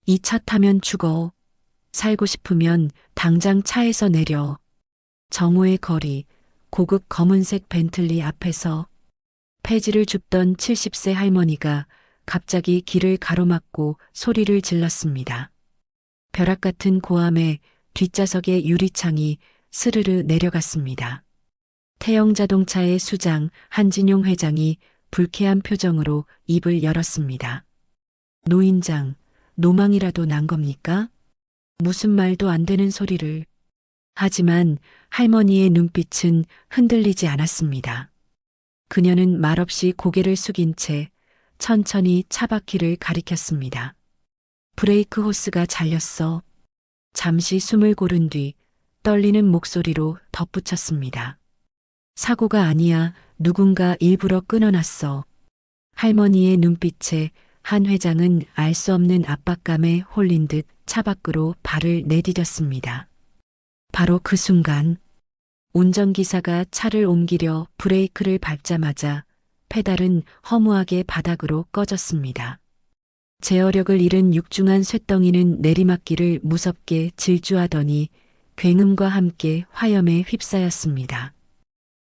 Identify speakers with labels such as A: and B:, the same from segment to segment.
A: 이 차 타면 죽어. 살고 싶으면 당장 차에서 내려. 정오의 거리, 고급 검은색 벤틀리 앞에서 폐지를 줍던 70세 할머니가 갑자기 길을 가로막고 소리를 질렀습니다. 벼락 같은 고함에 뒷좌석의 유리창이 스르르 내려갔습니다. 태영자동차의 수장 한진용 회장이 불쾌한 표정으로 입을 열었습니다. 노인장, 노망이라도 난 겁니까? 무슨 말도 안 되는 소리를. 하지만 할머니의 눈빛은 흔들리지 않았습니다. 그녀는 말없이 고개를 숙인 채 천천히 차바퀴를 가리켰습니다. 브레이크 호스가 잘렸어. 잠시 숨을 고른 뒤 떨리는 목소리로 덧붙였습니다. 사고가 아니야. 누군가 일부러 끊어놨어. 할머니의 눈빛에 한 회장은 알 수 없는 압박감에 홀린 듯 차 밖으로 발을 내디뎠습니다. 바로 그 순간 운전기사가 차를 옮기려 브레이크를 밟자마자 페달은 허무하게 바닥으로 꺼졌습니다. 제어력을 잃은 육중한 쇳덩이는 내리막길을 무섭게 질주하더니 굉음과 함께 화염에 휩싸였습니다.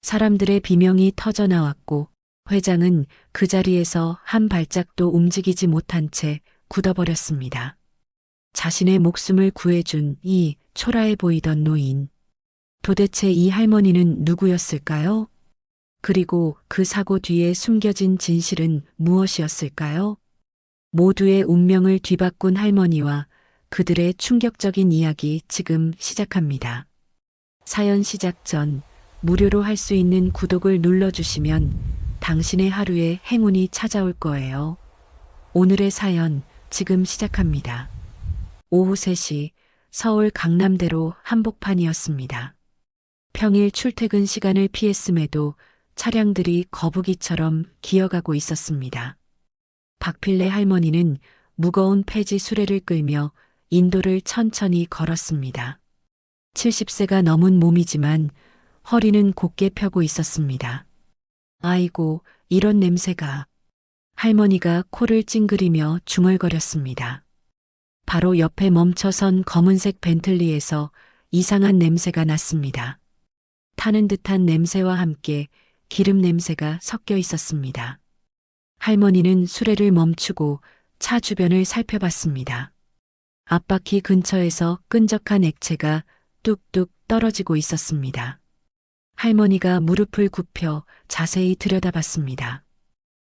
A: 사람들의 비명이 터져나왔고 회장은 그 자리에서 한 발짝도 움직이지 못한 채 굳어버렸습니다. 자신의 목숨을 구해준 이 초라해 보이던 노인. 도대체 이 할머니는 누구였을까요? 그리고 그 사고 뒤에 숨겨진 진실은 무엇이었을까요? 모두의 운명을 뒤바꾼 할머니와 그들의 충격적인 이야기 지금 시작합니다. 사연 시작 전 무료로 할 수 있는 구독을 눌러주시면 당신의 하루에 행운이 찾아올 거예요. 오늘의 사연 지금 시작합니다. 오후 3시 서울 강남대로 한복판이었습니다. 평일 출퇴근 시간을 피했음에도 차량들이 거북이처럼 기어가고 있었습니다. 박필래 할머니는 무거운 폐지 수레를 끌며 인도를 천천히 걸었습니다. 70세가 넘은 몸이지만 허리는 곧게 펴고 있었습니다. 아이고, 이런 냄새가. 할머니가 코를 찡그리며 중얼거렸습니다. 바로 옆에 멈춰선 검은색 벤틀리에서 이상한 냄새가 났습니다. 타는 듯한 냄새와 함께 기름 냄새가 섞여 있었습니다. 할머니는 수레를 멈추고 차 주변을 살펴봤습니다. 앞바퀴 근처에서 끈적한 액체가 뚝뚝 떨어지고 있었습니다. 할머니가 무릎을 굽혀 자세히 들여다봤습니다.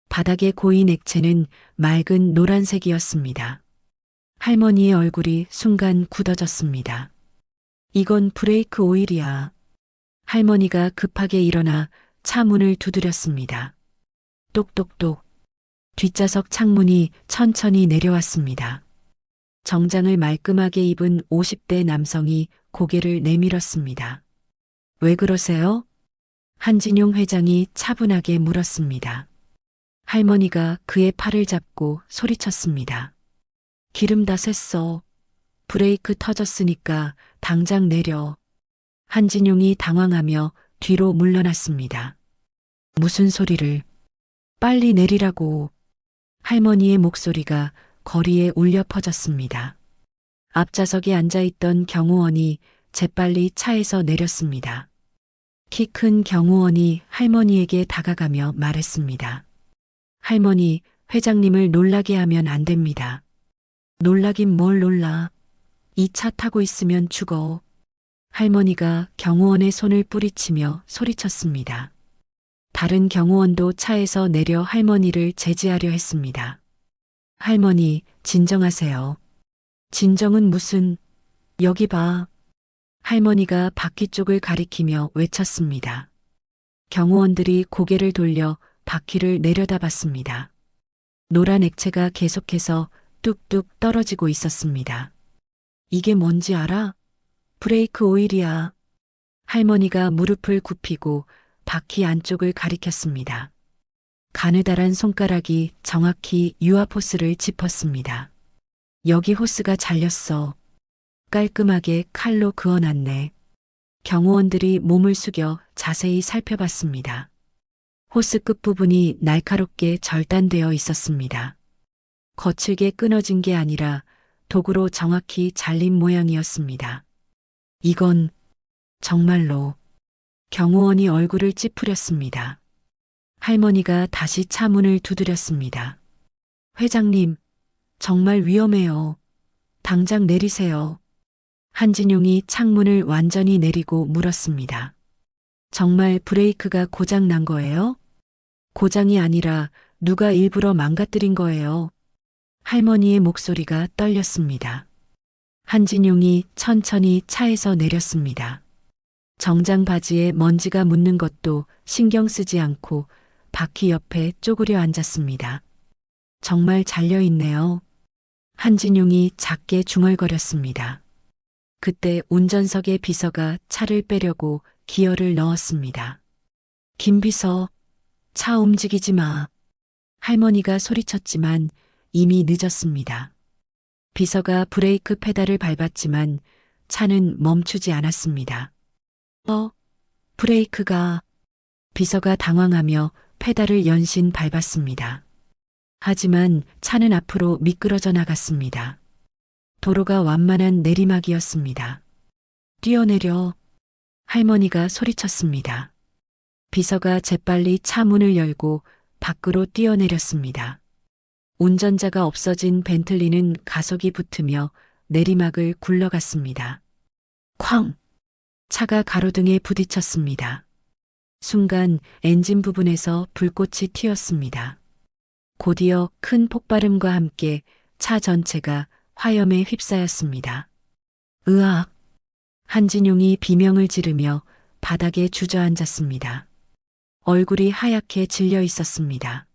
A: 바닥에 고인 액체는 맑은 노란색이었습니다. 할머니의 얼굴이 순간 굳어졌습니다. 이건 브레이크 오일이야. 할머니가 급하게 일어나 차 문을 두드렸습니다. 똑똑똑. 뒷좌석 창문이 천천히 내려왔습니다. 정장을 말끔하게 입은 50대 남성이 고개를 내밀었습니다. 왜 그러세요? 한진용 회장이 차분하게 물었습니다. 할머니가 그의 팔을 잡고 소리쳤습니다. 기름 다 샜어. 브레이크 터졌으니까 당장 내려. 한진용이 당황하며 뒤로 물러났습니다. 무슨 소리를? 빨리 내리라고. 할머니의 목소리가 거리에 울려 퍼졌습니다. 앞좌석에 앉아있던 경호원이 재빨리 차에서 내렸습니다. 키 큰 경호원이 할머니에게 다가가며 말했습니다. 할머니, 회장님을 놀라게 하면 안 됩니다. 놀라긴 뭘 놀라. 이 차 타고 있으면 죽어. 할머니가 경호원의 손을 뿌리치며 소리쳤습니다. 다른 경호원도 차에서 내려 할머니를 제지하려 했습니다. 할머니, 진정하세요. 진정은 무슨, 여기 봐. 할머니가 바퀴 쪽을 가리키며 외쳤습니다. 경호원들이 고개를 돌려 바퀴를 내려다봤습니다. 노란 액체가 계속해서 뚝뚝 떨어지고 있었습니다. 이게 뭔지 알아? 브레이크 오일이야. 할머니가 무릎을 굽히고 바퀴 안쪽을 가리켰습니다. 가느다란 손가락이 정확히 유압 호스를 짚었습니다. 여기 호스가 잘렸어. 깔끔하게 칼로 그어놨네. 경호원들이 몸을 숙여 자세히 살펴봤습니다. 호스 끝부분이 날카롭게 절단되어 있었습니다. 거칠게 끊어진 게 아니라 도구로 정확히 잘린 모양이었습니다. 이건 정말로. 경호원이 얼굴을 찌푸렸습니다. 할머니가 다시 차 문을 두드렸습니다. 회장님, 정말 위험해요. 당장 내리세요. 한진용이 창문을 완전히 내리고 물었습니다. 정말 브레이크가 고장 난 거예요? 고장이 아니라 누가 일부러 망가뜨린 거예요. 할머니의 목소리가 떨렸습니다. 한진용이 천천히 차에서 내렸습니다. 정장 바지에 먼지가 묻는 것도 신경 쓰지 않고 바퀴 옆에 쪼그려 앉았습니다. 정말 잘려있네요. 한진용이 작게 중얼거렸습니다. 그때 운전석의 비서가 차를 빼려고 기어를 넣었습니다. 김 비서, 차 움직이지 마. 할머니가 소리쳤지만 이미 늦었습니다. 비서가 브레이크 페달을 밟았지만 차는 멈추지 않았습니다. 브레이크가. 비서가 당황하며 페달을 연신 밟았습니다. 하지만 차는 앞으로 미끄러져 나갔습니다. 도로가 완만한 내리막이었습니다. 뛰어내려. 할머니가 소리쳤습니다. 비서가 재빨리 차 문을 열고 밖으로 뛰어내렸습니다. 운전자가 없어진 벤틀리는 가속이 붙으며 내리막을 굴러갔습니다. 쾅! 차가 가로등에 부딪혔습니다. 순간 엔진 부분에서 불꽃이 튀었습니다. 곧이어 큰 폭발음과 함께 차 전체가 화염에 휩싸였습니다. 으악! 한진용이 비명을 지르며 바닥에 주저앉았습니다. 얼굴이 하얗게 질려 있었습니다.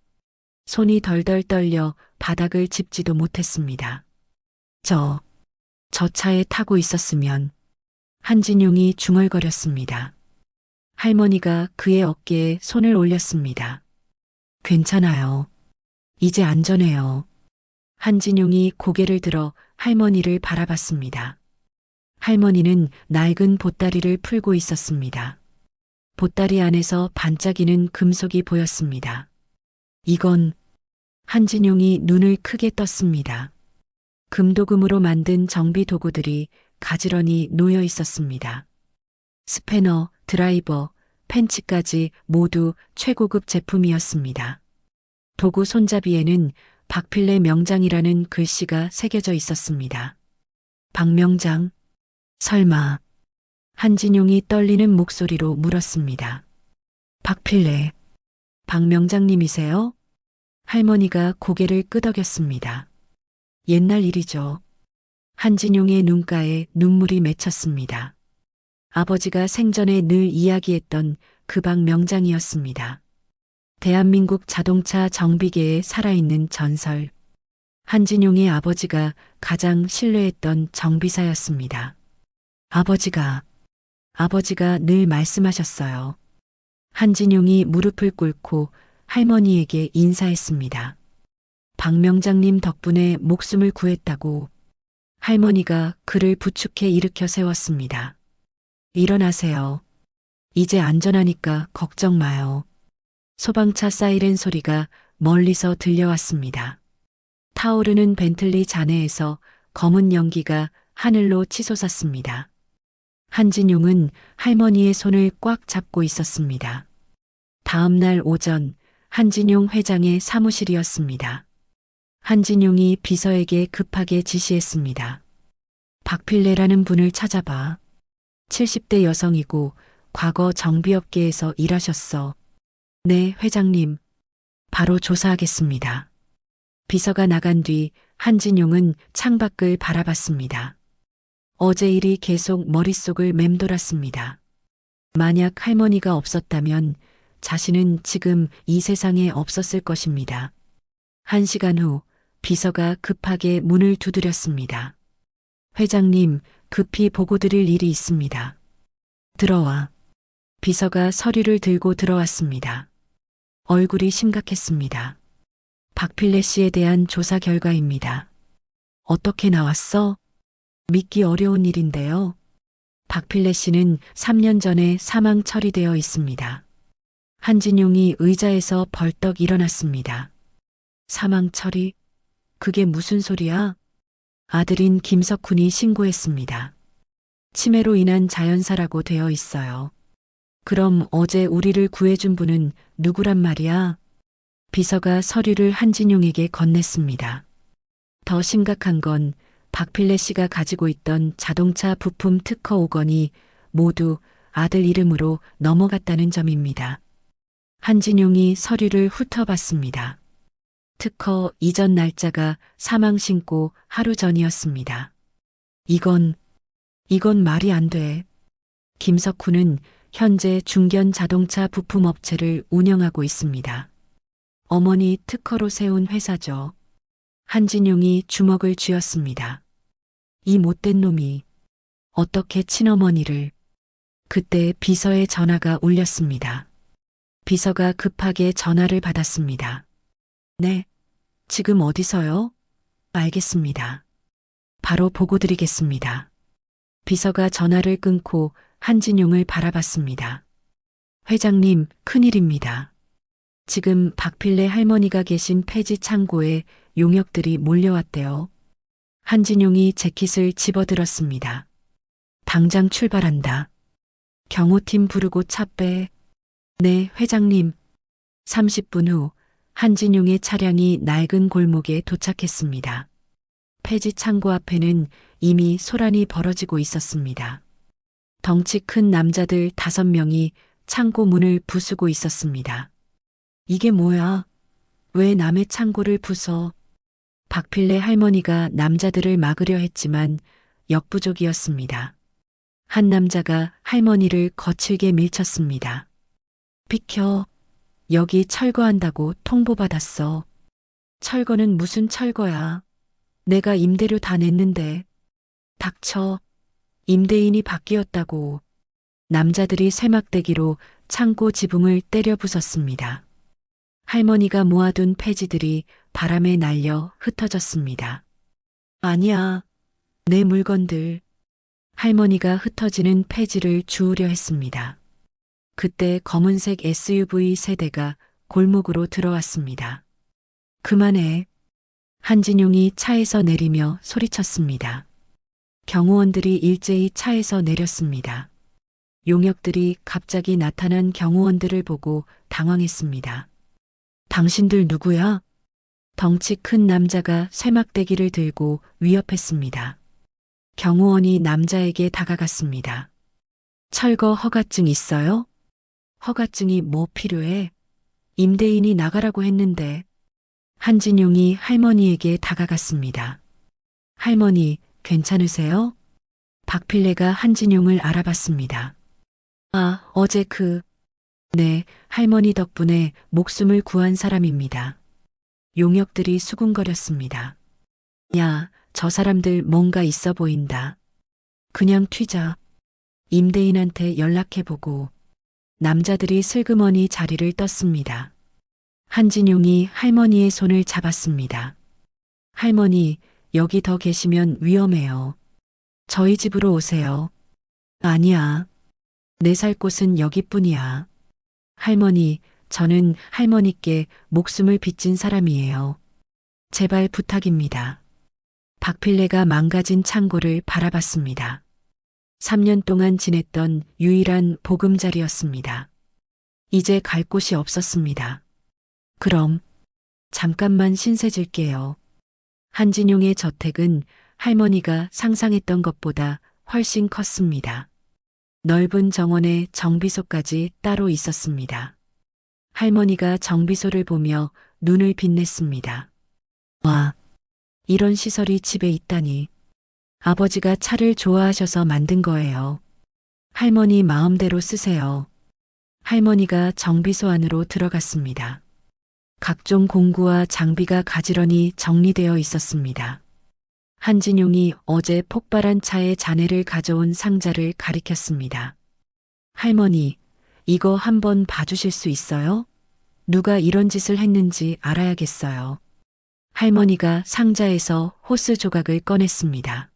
A: 손이 덜덜 떨려 바닥을 짚지도 못했습니다. 저 차에 타고 있었으면. 한진용이 중얼거렸습니다. 할머니가 그의 어깨에 손을 올렸습니다. 괜찮아요. 이제 안전해요. 한진용이 고개를 들어 할머니를 바라봤습니다. 할머니는 낡은 보따리를 풀고 있었습니다. 보따리 안에서 반짝이는 금속이 보였습니다. 이건. 한진용이 눈을 크게 떴습니다. 금도금으로 만든 정비 도구들이 가지런히 놓여 있었습니다. 스패너, 드라이버, 펜치까지 모두 최고급 제품이었습니다. 도구 손잡이에는 박필래 명장이라는 글씨가 새겨져 있었습니다. 박명장? 설마. 한진용이 떨리는 목소리로 물었습니다. 박필래. 박명장님이세요? 할머니가 고개를 끄덕였습니다. 옛날 일이죠. 한진용의 눈가에 눈물이 맺혔습니다. 아버지가 생전에 늘 이야기했던 그 박명장이었습니다. 대한민국 자동차 정비계에 살아있는 전설. 한진용의 아버지가 가장 신뢰했던 정비사였습니다. 아버지가 늘 말씀하셨어요. 한진용이 무릎을 꿇고 할머니에게 인사했습니다. 박명장님 덕분에 목숨을 구했다고. 할머니가 그를 부축해 일으켜 세웠습니다. 일어나세요. 이제 안전하니까 걱정 마요. 소방차 사이렌 소리가 멀리서 들려왔습니다. 타오르는 벤틀리 잔해에서 검은 연기가 하늘로 치솟았습니다. 한진용은 할머니의 손을 꽉 잡고 있었습니다. 다음 날 오전 한진용 회장의 사무실이었습니다. 한진용이 비서에게 급하게 지시했습니다. 박필래라는 분을 찾아봐. 70대 여성이고 과거 정비업계에서 일하셨어. 네, 회장님. 바로 조사하겠습니다. 비서가 나간 뒤 한진용은 창밖을 바라봤습니다. 어제 일이 계속 머릿속을 맴돌았습니다. 만약 할머니가 없었다면 자신은 지금 이 세상에 없었을 것입니다. 1시간 후 비서가 급하게 문을 두드렸습니다. 회장님, 급히 보고드릴 일이 있습니다. 들어와. 비서가 서류를 들고 들어왔습니다. 얼굴이 심각했습니다. 박필래 씨에 대한 조사 결과입니다. 어떻게 나왔어? 믿기 어려운 일인데요. 박필래 씨는 3년 전에 사망 처리되어 있습니다. 한진용이 의자에서 벌떡 일어났습니다. 사망 처리? 그게 무슨 소리야? 아들인 김석훈이 신고했습니다. 치매로 인한 자연사라고 되어 있어요. 그럼 어제 우리를 구해준 분은 누구란 말이야? 비서가 서류를 한진용에게 건넸습니다. 더 심각한 건 박필래 씨가 가지고 있던 자동차 부품 특허 5건이 모두 아들 이름으로 넘어갔다는 점입니다. 한진용이 서류를 훑어봤습니다. 특허 이전 날짜가 사망 신고 하루 전이었습니다. 이건 말이 안 돼. 김석훈은 현재 중견 자동차 부품 업체를 운영하고 있습니다. 어머니 특허로 세운 회사죠. 한진용이 주먹을 쥐었습니다. 이 못된 놈이 어떻게 친어머니를. 그때 비서의 전화가 울렸습니다. 비서가 급하게 전화를 받았습니다. 네, 지금 어디서요? 알겠습니다. 바로 보고 드리겠습니다. 비서가 전화를 끊고 한진용을 바라봤습니다. 회장님, 큰일입니다. 지금 박필래 할머니가 계신 폐지 창고에 용역들이 몰려왔대요. 한진용이 재킷을 집어들었습니다. 당장 출발한다. 경호팀 부르고 차 빼. 네, 회장님. 30분 후 한진용의 차량이 낡은 골목에 도착했습니다. 폐지 창고 앞에는 이미 소란이 벌어지고 있었습니다. 덩치 큰 남자들 5명이 창고 문을 부수고 있었습니다. 이게 뭐야? 왜 남의 창고를 부숴? 박필래 할머니가 남자들을 막으려 했지만 역부족이었습니다. 한 남자가 할머니를 거칠게 밀쳤습니다. 비켜. 여기 철거한다고 통보받았어. 철거는 무슨 철거야? 내가 임대료 다 냈는데. 닥쳐. 임대인이 바뀌었다고. 남자들이 쇠막대기로 창고 지붕을 때려 부쉈습니다. 할머니가 모아둔 폐지들이 바람에 날려 흩어졌습니다. 아니야. 내 물건들. 할머니가 흩어지는 폐지를 주우려 했습니다. 그때 검은색 SUV 세대가 골목으로 들어왔습니다. 그만해. 한진용이 차에서 내리며 소리쳤습니다. 경호원들이 일제히 차에서 내렸습니다. 용역들이 갑자기 나타난 경호원들을 보고 당황했습니다. 당신들 누구야? 덩치 큰 남자가 쇠막대기를 들고 위협했습니다. 경호원이 남자에게 다가갔습니다. 철거 허가증 있어요? 허가증이 뭐 필요해? 임대인이 나가라고 했는데. 한진용이 할머니에게 다가갔습니다. 할머니, 괜찮으세요? 박필래가 한진용을 알아봤습니다. 아, 어제 네, 할머니 덕분에 목숨을 구한 사람입니다. 용역들이 수군거렸습니다. 야, 저 사람들 뭔가 있어 보인다. 그냥 튀자. 임대인한테 연락해보고. 남자들이 슬그머니 자리를 떴습니다. 한진용이 할머니의 손을 잡았습니다. 할머니, 여기 더 계시면 위험해요. 저희 집으로 오세요. 아니야. 내 살 곳은 여기뿐이야. 할머니, 저는 할머니께 목숨을 빚진 사람이에요. 제발 부탁입니다. 박필래가 망가진 창고를 바라봤습니다. 3년 동안 지냈던 유일한 보금자리였습니다. 이제 갈 곳이 없었습니다. 그럼 잠깐만 신세질게요. 한진용의 저택은 할머니가 상상했던 것보다 훨씬 컸습니다. 넓은 정원에 정비소까지 따로 있었습니다. 할머니가 정비소를 보며 눈을 빛냈습니다. 와, 이런 시설이 집에 있다니. 아버지가 차를 좋아하셔서 만든 거예요. 할머니 마음대로 쓰세요. 할머니가 정비소 안으로 들어갔습니다. 각종 공구와 장비가 가지런히 정리되어 있었습니다. 한진용이 어제 폭발한 차에 잔해를 가져온 상자를 가리켰습니다. 할머니, 이거 한번 봐주실 수 있어요? 누가 이런 짓을 했는지 알아야겠어요. 할머니가 상자에서 호스 조각을 꺼냈습니다.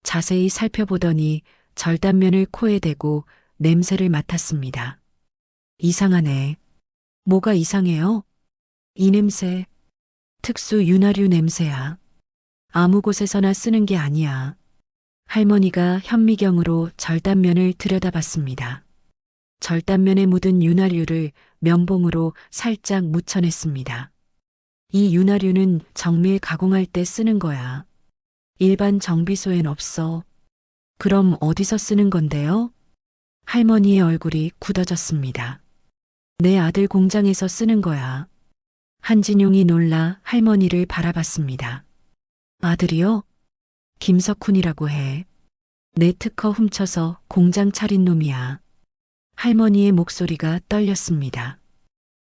A: 자세히 살펴보더니 절단면을 코에 대고 냄새를 맡았습니다. 이상하네. 뭐가 이상해요? 이 냄새, 특수 윤활유 냄새야. 아무 곳에서나 쓰는 게 아니야. 할머니가 현미경으로 절단면을 들여다봤습니다. 절단면에 묻은 윤활유를 면봉으로 살짝 묻혀냈습니다. 이 윤활유는 정밀 가공할 때 쓰는 거야. 일반 정비소엔 없어. 그럼 어디서 쓰는 건데요? 할머니의 얼굴이 굳어졌습니다. 내 아들 공장에서 쓰는 거야. 한진용이 놀라 할머니를 바라봤습니다. 아들이요? 김석훈이라고 해. 내 특허 훔쳐서 공장 차린 놈이야. 할머니의 목소리가 떨렸습니다.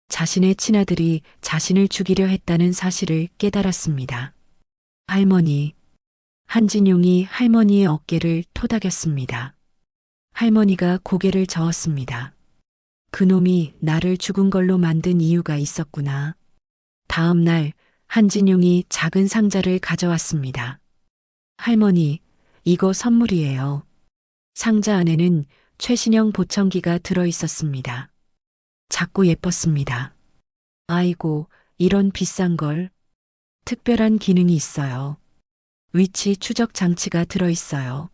A: 자신의 친아들이 자신을 죽이려 했다는 사실을 깨달았습니다. 할머니. 한진용이 할머니의 어깨를 토닥였습니다. 할머니가 고개를 저었습니다. 그놈이 나를 죽은 걸로 만든 이유가 있었구나. 다음 날 한진용이 작은 상자를 가져왔습니다. 할머니, 이거 선물이에요. 상자 안에는 최신형 보청기가 들어 있었습니다. 작고 예뻤습니다. 아이고, 이런 비싼 걸. 특별한 기능이 있어요. 위치 추적 장치가 들어 있어요.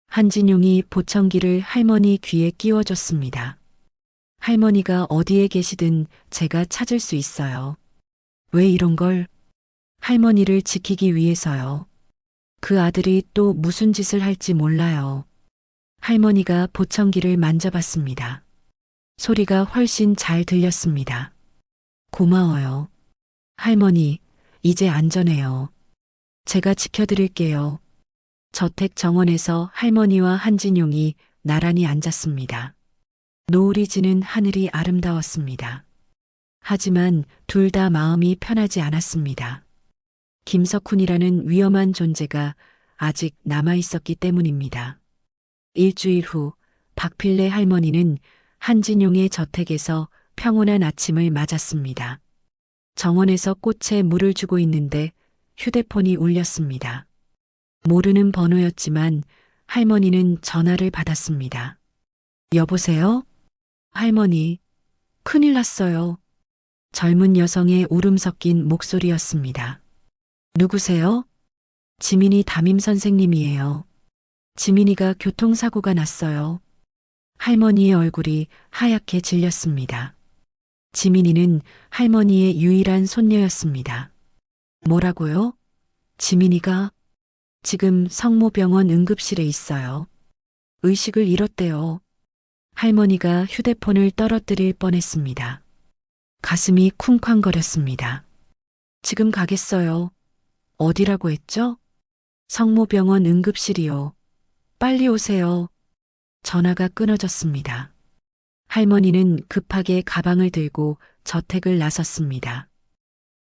A: 한진용이 보청기를 할머니 귀에 끼워줬습니다. 할머니가 어디에 계시든 제가 찾을 수 있어요. 왜 이런 걸? 할머니를 지키기 위해서요. 그 아들이 또 무슨 짓을 할지 몰라요. 할머니가 보청기를 만져봤습니다. 소리가 훨씬 잘 들렸습니다. 고마워요. 할머니, 이제 안전해요. 제가 지켜드릴게요. 저택 정원에서 할머니와 한진용이 나란히 앉았습니다. 노을이 지는 하늘이 아름다웠습니다. 하지만 둘 다 마음이 편하지 않았습니다. 김석훈이라는 위험한 존재가 아직 남아 있었기 때문입니다. 일주일 후 박필래 할머니는 한진용의 저택에서 평온한 아침을 맞았습니다. 정원에서 꽃에 물을 주고 있는데 휴대폰이 울렸습니다. 모르는 번호였지만 할머니는 전화를 받았습니다. 여보세요? 할머니, 큰일 났어요. 젊은 여성의 울음 섞인 목소리였습니다. 누구세요? 지민이 담임 선생님이에요. 지민이가 교통사고가 났어요. 할머니의 얼굴이 하얗게 질렸습니다. 지민이는 할머니의 유일한 손녀였습니다. 뭐라고요? 지민이가 지금 성모병원 응급실에 있어요. 의식을 잃었대요. 할머니가 휴대폰을 떨어뜨릴 뻔했습니다. 가슴이 쿵쾅거렸습니다. 지금 가겠어요. 어디라고 했죠? 성모병원 응급실이요. 빨리 오세요. 전화가 끊어졌습니다. 할머니는 급하게 가방을 들고 저택을 나섰습니다.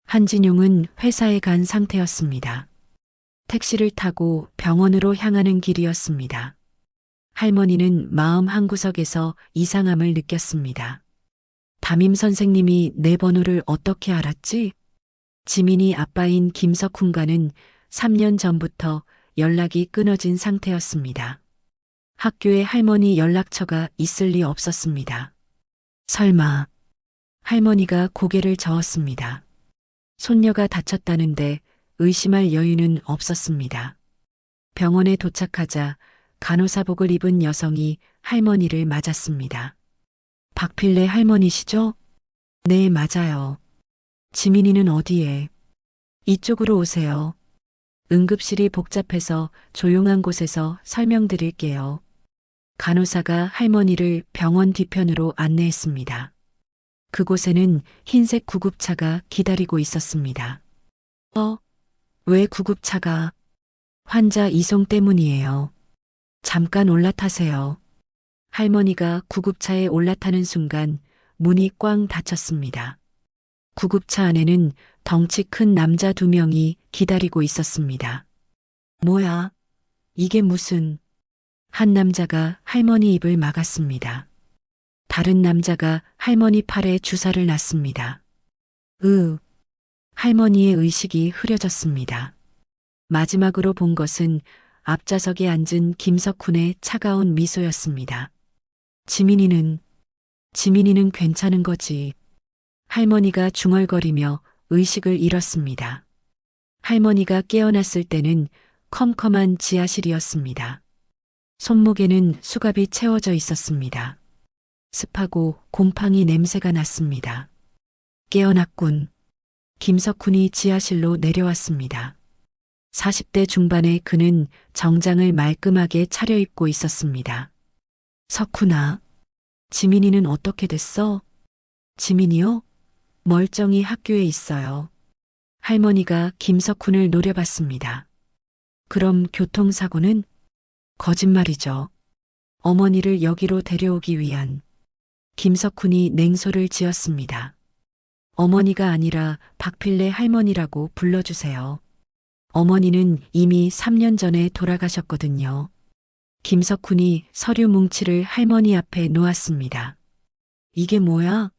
A: 한진용은 회사에 간 상태였습니다. 택시를 타고 병원으로 향하는 길이었습니다. 할머니는 마음 한구석에서 이상함을 느꼈습니다. 담임 선생님이 내 번호를 어떻게 알았지? 지민이 아빠인 김석훈과는 3년 전부터 연락이 끊어진 상태였습니다. 학교에 할머니 연락처가 있을 리 없었습니다. 설마. 할머니가 고개를 저었습니다. 손녀가 다쳤다는데 의심할 여유는 없었습니다. 병원에 도착하자 간호사복을 입은 여성이 할머니를 맞았습니다. 박필래 할머니시죠? 네, 맞아요. 지민이는 어디에? 이쪽으로 오세요. 응급실이 복잡해서 조용한 곳에서 설명드릴게요. 간호사가 할머니를 병원 뒤편으로 안내했습니다. 그곳에는 흰색 구급차가 기다리고 있었습니다. 왜 구급차가? 환자 이송 때문이에요. 잠깐 올라타세요. 할머니가 구급차에 올라타는 순간 문이 꽝 닫혔습니다. 구급차 안에는 덩치 큰 남자 2명이 기다리고 있었습니다. 뭐야? 이게 무슨? 한 남자가 할머니 입을 막았습니다. 다른 남자가 할머니 팔에 주사를 놨습니다. 할머니의 의식이 흐려졌습니다. 마지막으로 본 것은 앞좌석에 앉은 김석훈의 차가운 미소였습니다. 지민이는 괜찮은 거지. 할머니가 중얼거리며 의식을 잃었습니다. 할머니가 깨어났을 때는 컴컴한 지하실이었습니다. 손목에는 수갑이 채워져 있었습니다. 습하고 곰팡이 냄새가 났습니다. 깨어났군. 김석훈이 지하실로 내려왔습니다. 40대 중반의 그는 정장을 말끔하게 차려입고 있었습니다. 석훈아, 지민이는 어떻게 됐어? 지민이요? 멀쩡히 학교에 있어요. 할머니가 김석훈을 노려봤습니다. 그럼 교통사고는? 거짓말이죠. 어머니를 여기로 데려오기 위한. 김석훈이 냉소를 지었습니다. 어머니가 아니라 박필래 할머니라고 불러주세요. 어머니는 이미 3년 전에 돌아가셨거든요. 김석훈이 서류 뭉치를 할머니 앞에 놓았습니다. 이게 뭐야?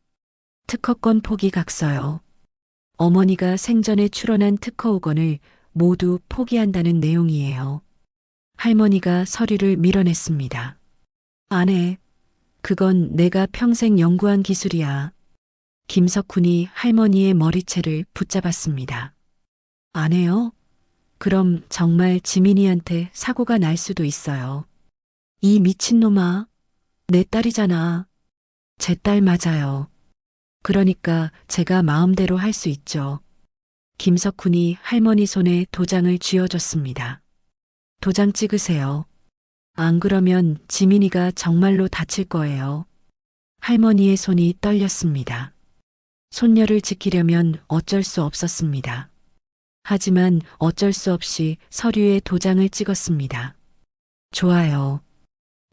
A: 특허권 포기 각서요. 어머니가 생전에 출원한 특허 5건을 모두 포기한다는 내용이에요. 할머니가 서류를 밀어냈습니다. 안 해. 그건 내가 평생 연구한 기술이야. 김석훈이 할머니의 머리채를 붙잡았습니다. 안 해요? 그럼 정말 지민이한테 사고가 날 수도 있어요. 이 미친놈아, 내 딸이잖아. 제 딸 맞아요. 그러니까 제가 마음대로 할 수 있죠. 김석훈이 할머니 손에 도장을 쥐어줬습니다. 도장 찍으세요. 안 그러면 지민이가 정말로 다칠 거예요. 할머니의 손이 떨렸습니다. 손녀를 지키려면 어쩔 수 없었습니다. 하지만 어쩔 수 없이 서류에 도장을 찍었습니다. 좋아요.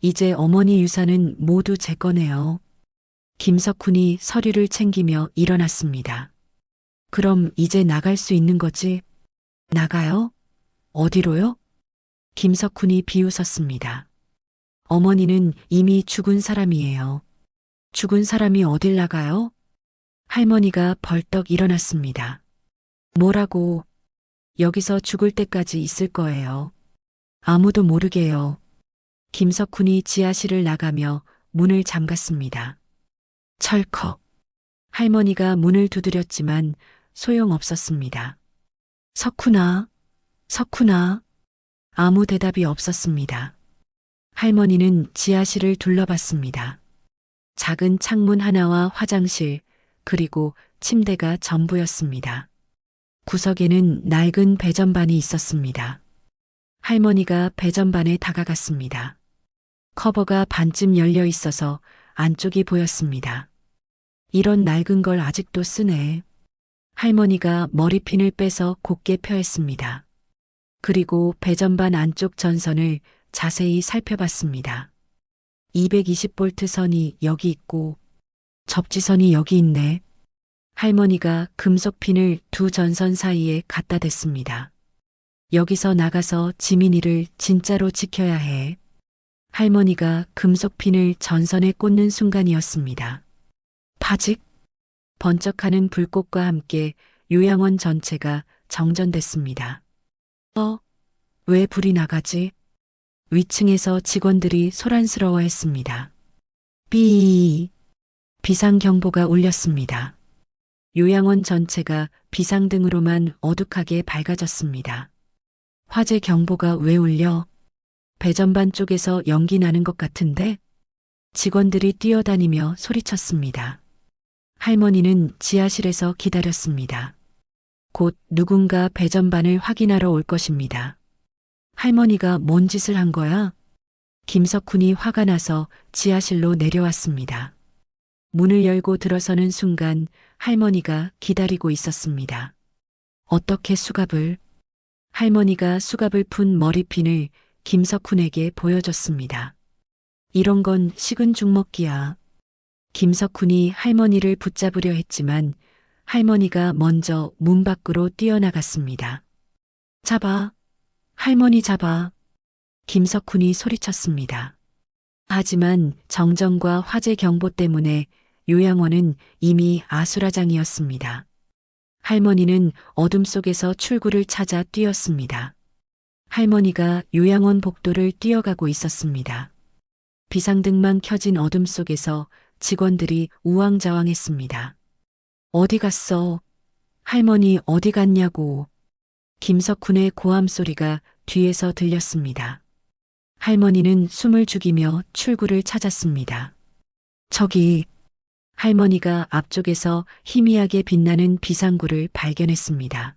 A: 이제 어머니 유산은 모두 제 거네요. 김석훈이 서류를 챙기며 일어났습니다. 그럼 이제 나갈 수 있는 거지? 나가요? 어디로요? 김석훈이 비웃었습니다. 어머니는 이미 죽은 사람이에요. 죽은 사람이 어딜 나가요? 할머니가 벌떡 일어났습니다. 뭐라고? 여기서 죽을 때까지 있을 거예요. 아무도 모르게요. 김석훈이 지하실을 나가며 문을 잠갔습니다. 철컥. 할머니가 문을 두드렸지만 소용없었습니다. 석훈아, 석훈아. 아무 대답이 없었습니다. 할머니는 지하실을 둘러봤습니다. 작은 창문 하나와 화장실, 그리고 침대가 전부였습니다. 구석에는 낡은 배전반이 있었습니다. 할머니가 배전반에 다가갔습니다. 커버가 반쯤 열려 있어서 안쪽이 보였습니다. 이런 낡은 걸 아직도 쓰네. 할머니가 머리핀을 빼서 곱게 펴했습니다. 그리고 배전반 안쪽 전선을 자세히 살펴봤습니다. 220V 선이 여기 있고 접지선이 여기 있네. 할머니가 금속핀을 두 전선 사이에 갖다 댔습니다. 여기서 나가서 지민이를 진짜로 지켜야 해. 할머니가 금속핀을 전선에 꽂는 순간이었습니다. 파직! 번쩍하는 불꽃과 함께 요양원 전체가 정전됐습니다. 왜 불이 나가지? 위층에서 직원들이 소란스러워했습니다. 삐! 비상경보가 울렸습니다. 요양원 전체가 비상등으로만 어둑하게 밝아졌습니다. 화재 경보가 왜 울려? 배전반 쪽에서 연기 나는 것 같은데? 직원들이 뛰어다니며 소리쳤습니다. 할머니는 지하실에서 기다렸습니다. 곧 누군가 배전반을 확인하러 올 것입니다. 할머니가 뭔 짓을 한 거야? 김석훈이 화가 나서 지하실로 내려왔습니다. 문을 열고 들어서는 순간 할머니가 기다리고 있었습니다. 어떻게 수갑을? 할머니가 수갑을 푼 머리핀을 김석훈에게 보여줬습니다. 이런 건 식은 죽 먹기야. 김석훈이 할머니를 붙잡으려 했지만 할머니가 먼저 문 밖으로 뛰어나갔습니다. 잡아. 할머니 잡아. 김석훈이 소리쳤습니다. 하지만 정전과 화재 경보 때문에 요양원은 이미 아수라장이었습니다. 할머니는 어둠 속에서 출구를 찾아 뛰었습니다. 할머니가 요양원 복도를 뛰어가고 있었습니다. 비상등만 켜진 어둠 속에서 직원들이 우왕좌왕했습니다. 어디 갔어? 할머니 어디 갔냐고. 김석훈의 고함 소리가 뒤에서 들렸습니다. 할머니는 숨을 죽이며 출구를 찾았습니다. 저기, 할머니가 앞쪽에서 희미하게 빛나는 비상구를 발견했습니다.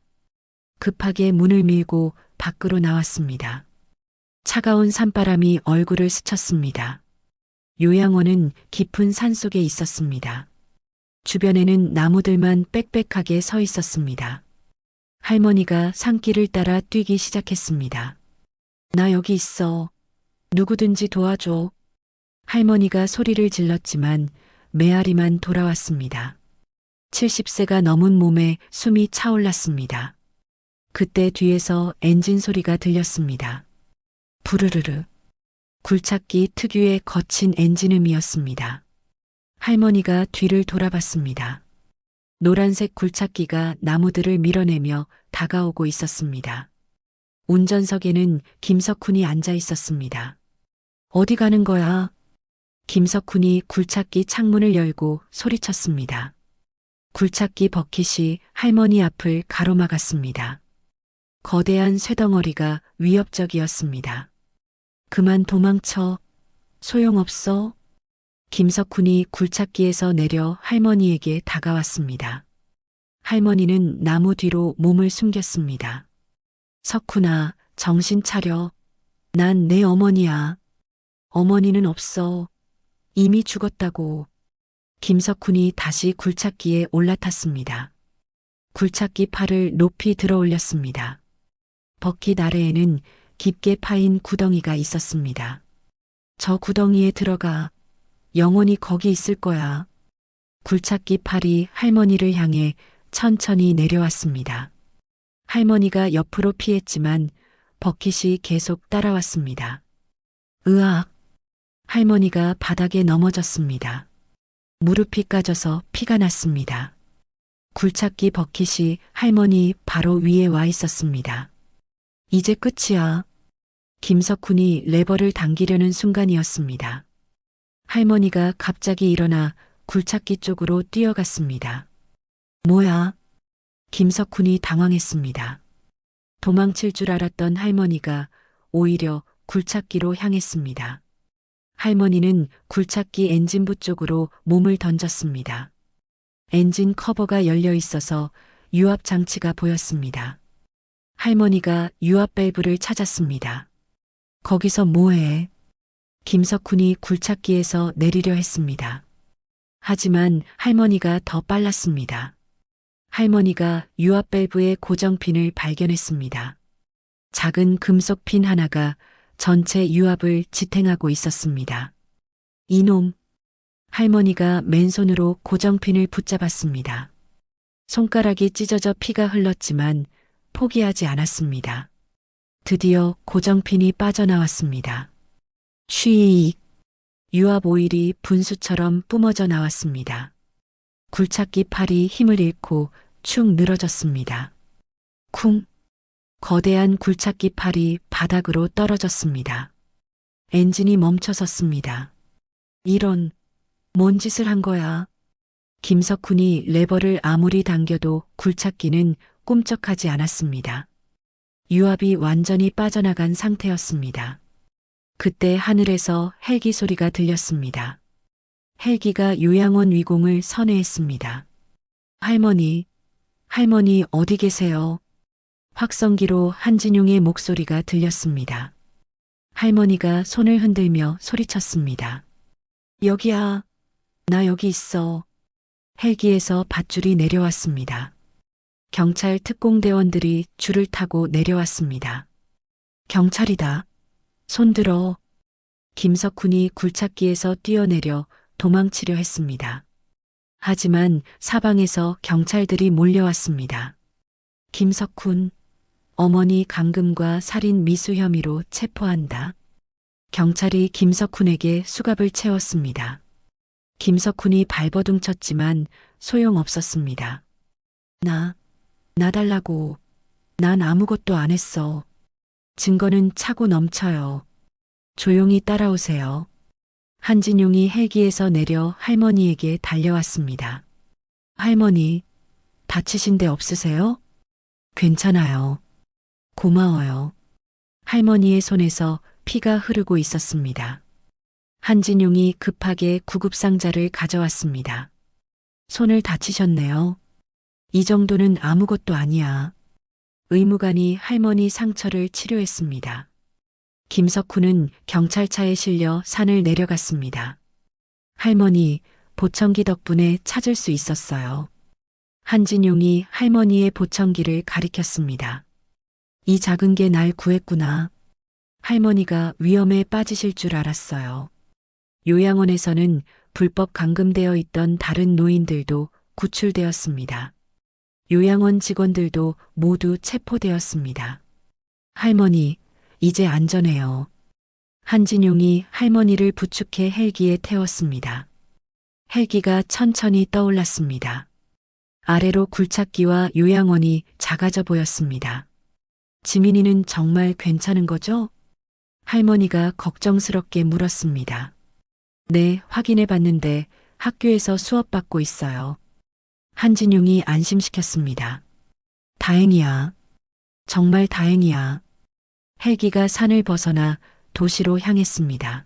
A: 급하게 문을 밀고 밖으로 나왔습니다. 차가운 산바람이 얼굴을 스쳤습니다. 요양원은 깊은 산 속에 있었습니다. 주변에는 나무들만 빽빽하게 서 있었습니다. 할머니가 산길을 따라 뛰기 시작했습니다. 나 여기 있어. 누구든지 도와줘. 할머니가 소리를 질렀지만 메아리만 돌아왔습니다. 70세가 넘은 몸에 숨이 차올랐습니다. 그때 뒤에서 엔진 소리가 들렸습니다. 부르르르. 굴착기 특유의 거친 엔진음이었습니다. 할머니가 뒤를 돌아봤습니다. 노란색 굴착기가 나무들을 밀어내며 다가오고 있었습니다. 운전석에는 김석훈이 앉아 있었습니다. 어디 가는 거야? 김석훈이 굴착기 창문을 열고 소리쳤습니다. 굴착기 버킷이 할머니 앞을 가로막았습니다. 거대한 쇠덩어리가 위협적이었습니다. 그만 도망쳐. 소용없어. 김석훈이 굴착기에서 내려 할머니에게 다가왔습니다. 할머니는 나무 뒤로 몸을 숨겼습니다. 석훈아, 정신 차려. 난 내 어머니야. 어머니는 없어. 이미 죽었다고. 김석훈이 다시 굴착기에 올라탔습니다. 굴착기 팔을 높이 들어 올렸습니다. 버킷 아래에는 깊게 파인 구덩이가 있었습니다. 저 구덩이에 들어가. 영원히 거기 있을 거야. 굴착기 팔이 할머니를 향해 천천히 내려왔습니다. 할머니가 옆으로 피했지만 버킷이 계속 따라왔습니다. 으악! 할머니가 바닥에 넘어졌습니다. 무릎이 까져서 피가 났습니다. 굴착기 버킷이 할머니 바로 위에 와 있었습니다. 이제 끝이야. 김석훈이 레버를 당기려는 순간이었습니다. 할머니가 갑자기 일어나 굴착기 쪽으로 뛰어갔습니다. 뭐야? 김석훈이 당황했습니다. 도망칠 줄 알았던 할머니가 오히려 굴착기로 향했습니다. 할머니는 굴착기 엔진부 쪽으로 몸을 던졌습니다. 엔진 커버가 열려 있어서 유압 장치가 보였습니다. 할머니가 유압 밸브를 찾았습니다. 거기서 뭐해? 김석훈이 굴착기에서 내리려 했습니다. 하지만 할머니가 더 빨랐습니다. 할머니가 유압 밸브의 고정핀을 발견했습니다. 작은 금속 핀 하나가 전체 유압을 지탱하고 있었습니다. 이놈! 할머니가 맨손으로 고정핀을 붙잡았습니다. 손가락이 찢어져 피가 흘렀지만 포기하지 않았습니다. 드디어 고정핀이 빠져나왔습니다. 쉬익! 유압 오일이 분수처럼 뿜어져 나왔습니다. 굴착기 팔이 힘을 잃고 축 늘어졌습니다. 쿵! 거대한 굴착기 팔이 바닥으로 떨어졌습니다. 엔진이 멈춰섰습니다. 이런, 뭔 짓을 한 거야? 김석훈이 레버를 아무리 당겨도 굴착기는 꿈쩍하지 않았습니다. 유압이 완전히 빠져나간 상태였습니다. 그때 하늘에서 헬기 소리가 들렸습니다. 헬기가 요양원 위공을 선회했습니다. 할머니 어디 계세요? 확성기로 한진용의 목소리가 들렸습니다. 할머니가 손을 흔들며 소리쳤습니다. 여기야. 나 여기 있어. 헬기에서 밧줄이 내려왔습니다. 경찰 특공대원들이 줄을 타고 내려왔습니다. 경찰이다. 손들어. 김석훈이 굴착기에서 뛰어내려 도망치려 했습니다. 하지만 사방에서 경찰들이 몰려왔습니다. 김석훈, 어머니 감금과 살인 미수 혐의로 체포한다. 경찰이 김석훈에게 수갑을 채웠습니다. 김석훈이 발버둥 쳤지만 소용없었습니다. 나 달라고. 난 아무것도 안 했어. 증거는 차고 넘쳐요. 조용히 따라오세요. 한진용이 헬기에서 내려 할머니에게 달려왔습니다. 할머니, 다치신 데 없으세요? 괜찮아요. 고마워요. 할머니의 손에서 피가 흐르고 있었습니다. 한진용이 급하게 구급상자를 가져왔습니다. 손을 다치셨네요. 이 정도는 아무것도 아니야. 의무관이 할머니 상처를 치료했습니다. 김석훈은 경찰차에 실려 산을 내려갔습니다. 할머니, 보청기 덕분에 찾을 수 있었어요. 한진용이 할머니의 보청기를 가리켰습니다. 이 작은 게 날 구했구나. 할머니가 위험에 빠지실 줄 알았어요. 요양원에서는 불법 감금되어 있던 다른 노인들도 구출되었습니다. 요양원 직원들도 모두 체포되었습니다. 할머니, 이제 안전해요. 한진용이 할머니를 부축해 헬기에 태웠습니다. 헬기가 천천히 떠올랐습니다. 아래로 굴착기와 요양원이 작아져 보였습니다. 지민이는 정말 괜찮은 거죠? 할머니가 걱정스럽게 물었습니다. 네, 확인해 봤는데 학교에서 수업받고 있어요. 한진용이 안심시켰습니다. 다행이야. 정말 다행이야. 헬기가 산을 벗어나 도시로 향했습니다.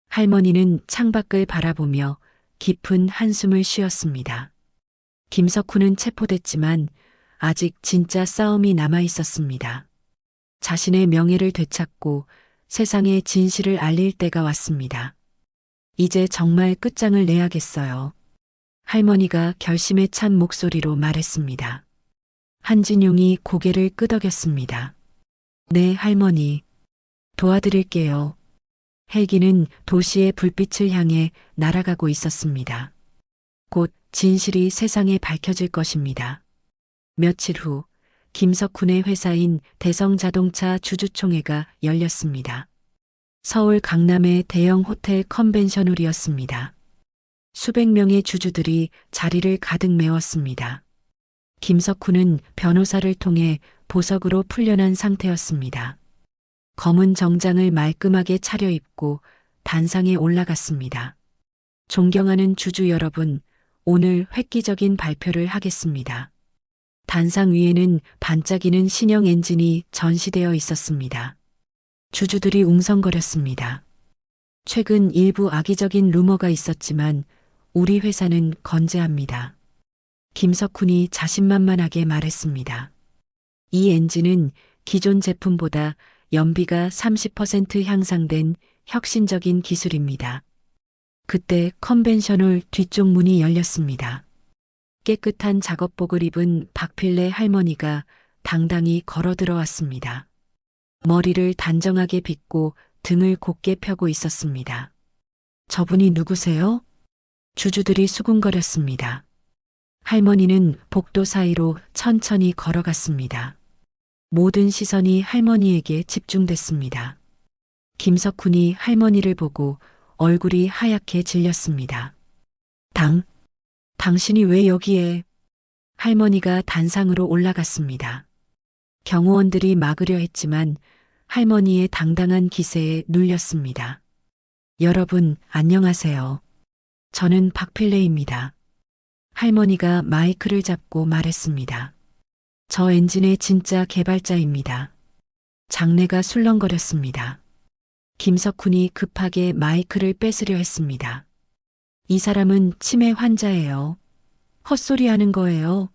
A: 할머니는 창밖을 바라보며 깊은 한숨을 쉬었습니다. 김석훈은 체포됐지만 아직 진짜 싸움이 남아 있었습니다. 자신의 명예를 되찾고 세상에 진실을 알릴 때가 왔습니다. 이제 정말 끝장을 내야겠어요. 할머니가 결심에 찬 목소리로 말했습니다. 한진용이 고개를 끄덕였습니다. 네, 할머니. 도와드릴게요. 헬기는 도시의 불빛을 향해 날아가고 있었습니다. 곧 진실이 세상에 밝혀질 것입니다. 며칠 후 김석훈의 회사인 대성자동차 주주총회가 열렸습니다. 서울 강남의 대형 호텔 컨벤션홀이었습니다. 수백 명의 주주들이 자리를 가득 메웠습니다. 김석훈은 변호사를 통해 보석으로 풀려난 상태였습니다. 검은 정장을 말끔하게 차려입고 단상에 올라갔습니다. 존경하는 주주 여러분, 오늘 획기적인 발표를 하겠습니다. 단상 위에는 반짝이는 신형 엔진이 전시되어 있었습니다. 주주들이 웅성거렸습니다. 최근 일부 악의적인 루머가 있었지만 우리 회사는 건재합니다. 김석훈이 자신만만하게 말했습니다. 이 엔진은 기존 제품보다 연비가 30% 향상된 혁신적인 기술입니다. 그때 컨벤션홀 뒤쪽 문이 열렸습니다. 깨끗한 작업복을 입은 박필래 할머니가 당당히 걸어 들어왔습니다. 머리를 단정하게 빗고 등을 곧게 펴고 있었습니다. 저분이 누구세요? 주주들이 수군거렸습니다. 할머니는 복도 사이로 천천히 걸어갔습니다. 모든 시선이 할머니에게 집중됐습니다. 김석훈이 할머니를 보고 얼굴이 하얗게 질렸습니다. 당신이 왜 여기에? 할머니가 단상으로 올라갔습니다. 경호원들이 막으려 했지만 할머니의 당당한 기세에 눌렸습니다. 여러분, 안녕하세요. 저는 박필래입니다. 할머니가 마이크를 잡고 말했습니다. 저 엔진의 진짜 개발자입니다. 장내가 술렁거렸습니다. 김석훈이 급하게 마이크를 뺏으려 했습니다. 이 사람은 치매 환자예요. 헛소리 하는 거예요.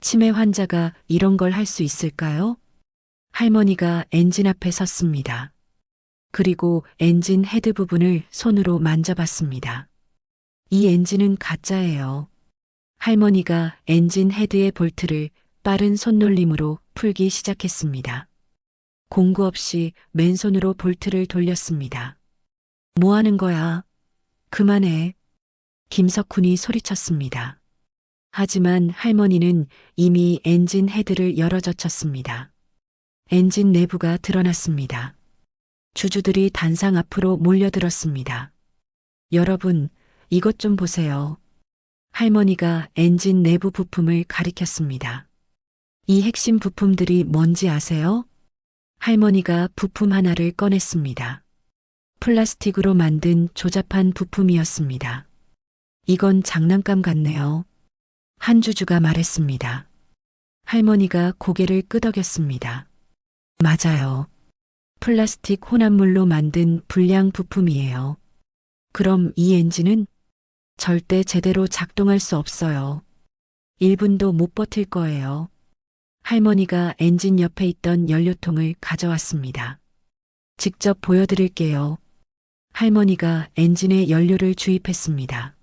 A: 치매 환자가 이런 걸 할 수 있을까요? 할머니가 엔진 앞에 섰습니다. 그리고 엔진 헤드 부분을 손으로 만져봤습니다. 이 엔진은 가짜예요. 할머니가 엔진 헤드의 볼트를 빠른 손놀림으로 풀기 시작했습니다. 공구 없이 맨손으로 볼트를 돌렸습니다. 뭐 하는 거야? 그만해. 김석훈이 소리쳤습니다. 하지만 할머니는 이미 엔진 헤드를 열어젖혔습니다. 엔진 내부가 드러났습니다. 주주들이 단상 앞으로 몰려들었습니다. 여러분, 이것 좀 보세요. 할머니가 엔진 내부 부품을 가리켰습니다. 이 핵심 부품들이 뭔지 아세요? 할머니가 부품 하나를 꺼냈습니다. 플라스틱으로 만든 조잡한 부품이었습니다. 이건 장난감 같네요. 한 주주가 말했습니다. 할머니가 고개를 끄덕였습니다. 맞아요. 플라스틱 혼합물로 만든 불량 부품이에요. 그럼 이 엔진은 절대 제대로 작동할 수 없어요. 1분도 못 버틸 거예요. 할머니가 엔진 옆에 있던 연료통을 가져왔습니다. 직접 보여드릴게요. 할머니가 엔진에 연료를 주입했습니다.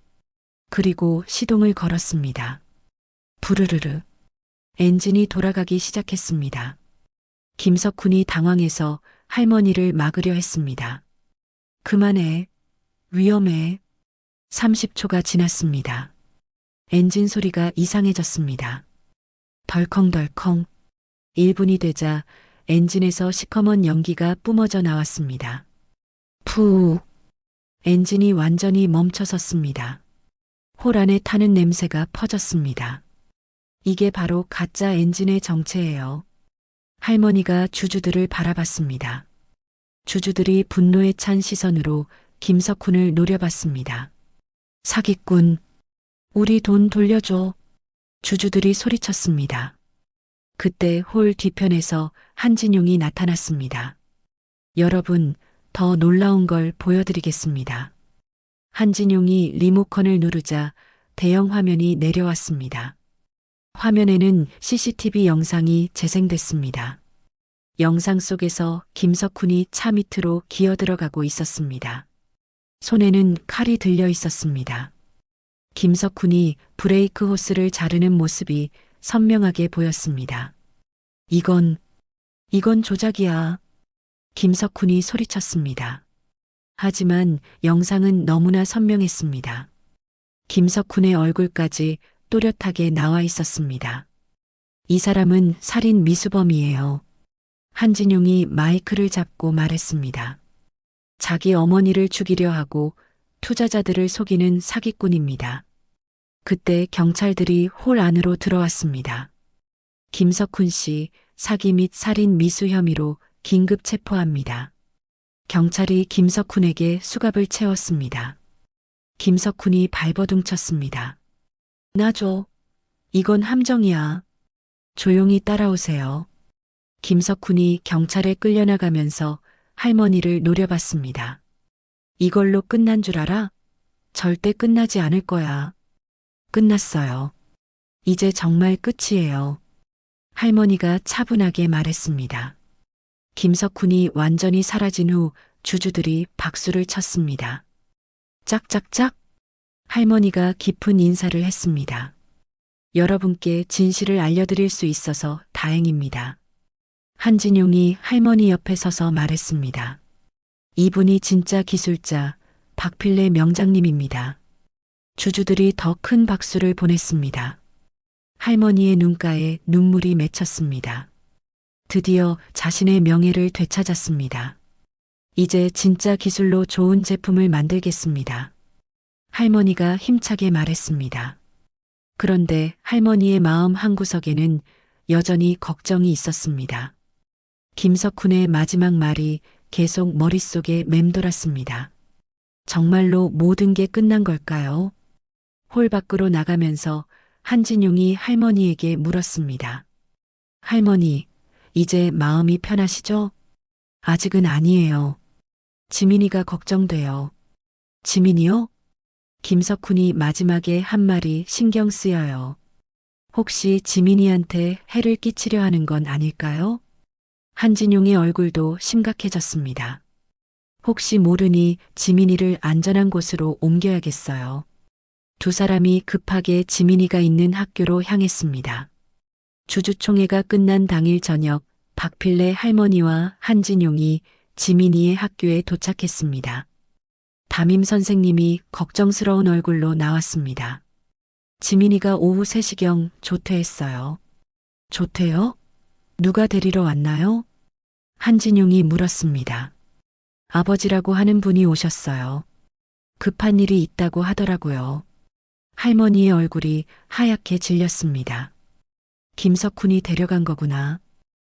A: 그리고 시동을 걸었습니다. 부르르르. 엔진이 돌아가기 시작했습니다. 김석훈이 당황해서 할머니를 막으려 했습니다. 그만해. 위험해. 30초가 지났습니다. 엔진 소리가 이상해졌습니다. 덜컹덜컹. 1분이 되자 엔진에서 시커먼 연기가 뿜어져 나왔습니다. 푸. 엔진이 완전히 멈춰섰습니다. 홀 안에 타는 냄새가 퍼졌습니다. 이게 바로 가짜 엔진의 정체예요. 할머니가 주주들을 바라봤습니다. 주주들이 분노에 찬 시선으로 김석훈을 노려봤습니다. 사기꾼, 우리 돈 돌려줘. 주주들이 소리쳤습니다. 그때 홀 뒤편에서 한진용이 나타났습니다. 여러분, 더 놀라운 걸 보여드리겠습니다. 한진용이 리모컨을 누르자 대형 화면이 내려왔습니다. 화면에는 CCTV 영상이 재생됐습니다. 영상 속에서 김석훈이 차 밑으로 기어 들어가고 있었습니다. 손에는 칼이 들려 있었습니다. 김석훈이 브레이크 호스를 자르는 모습이 선명하게 보였습니다. 이건 조작이야. 김석훈이 소리쳤습니다. 하지만 영상은 너무나 선명했습니다. 김석훈의 얼굴까지 또렷하게 나와 있었습니다. 이 사람은 살인 미수범이에요. 한진용이 마이크를 잡고 말했습니다. 자기 어머니를 죽이려 하고 투자자들을 속이는 사기꾼입니다. 그때 경찰들이 홀 안으로 들어왔습니다. 김석훈 씨 사기 및 살인 미수 혐의로 긴급 체포합니다. 경찰이 김석훈에게 수갑을 채웠습니다. 김석훈이 발버둥 쳤습니다. 놔줘. 이건 함정이야. 조용히 따라오세요. 김석훈이 경찰에 끌려나가면서 할머니를 노려봤습니다. 이걸로 끝난 줄 알아? 절대 끝나지 않을 거야. 끝났어요. 이제 정말 끝이에요. 할머니가 차분하게 말했습니다. 김석훈이 완전히 사라진 후 주주들이 박수를 쳤습니다. 짝짝짝. 할머니가 깊은 인사를 했습니다. 여러분께 진실을 알려드릴 수 있어서 다행입니다. 한진용이 할머니 옆에 서서 말했습니다. 이분이 진짜 기술자 박필래 명장님입니다. 주주들이 더 큰 박수를 보냈습니다. 할머니의 눈가에 눈물이 맺혔습니다. 드디어 자신의 명예를 되찾았습니다. 이제 진짜 기술로 좋은 제품을 만들겠습니다. 할머니가 힘차게 말했습니다. 그런데 할머니의 마음 한구석에는 여전히 걱정이 있었습니다. 김석훈의 마지막 말이 계속 머릿속에 맴돌았습니다. 정말로 모든 게 끝난 걸까요? 홀 밖으로 나가면서 한진용이 할머니에게 물었습니다. 할머니, 이제 마음이 편하시죠? 아직은 아니에요. 지민이가 걱정돼요. 지민이요? 김석훈이 마지막에 한 말이 신경 쓰여요. 혹시 지민이한테 해를 끼치려 하는 건 아닐까요? 한진용의 얼굴도 심각해졌습니다. 혹시 모르니 지민이를 안전한 곳으로 옮겨야겠어요. 두 사람이 급하게 지민이가 있는 학교로 향했습니다. 주주총회가 끝난 당일 저녁 박필래 할머니와 한진용이 지민이의 학교에 도착했습니다. 담임 선생님이 걱정스러운 얼굴로 나왔습니다. 지민이가 오후 3시경 조퇴했어요. 조퇴요? 누가 데리러 왔나요? 한진용이 물었습니다. 아버지라고 하는 분이 오셨어요. 급한 일이 있다고 하더라고요. 할머니의 얼굴이 하얗게 질렸습니다. 김석훈이 데려간 거구나.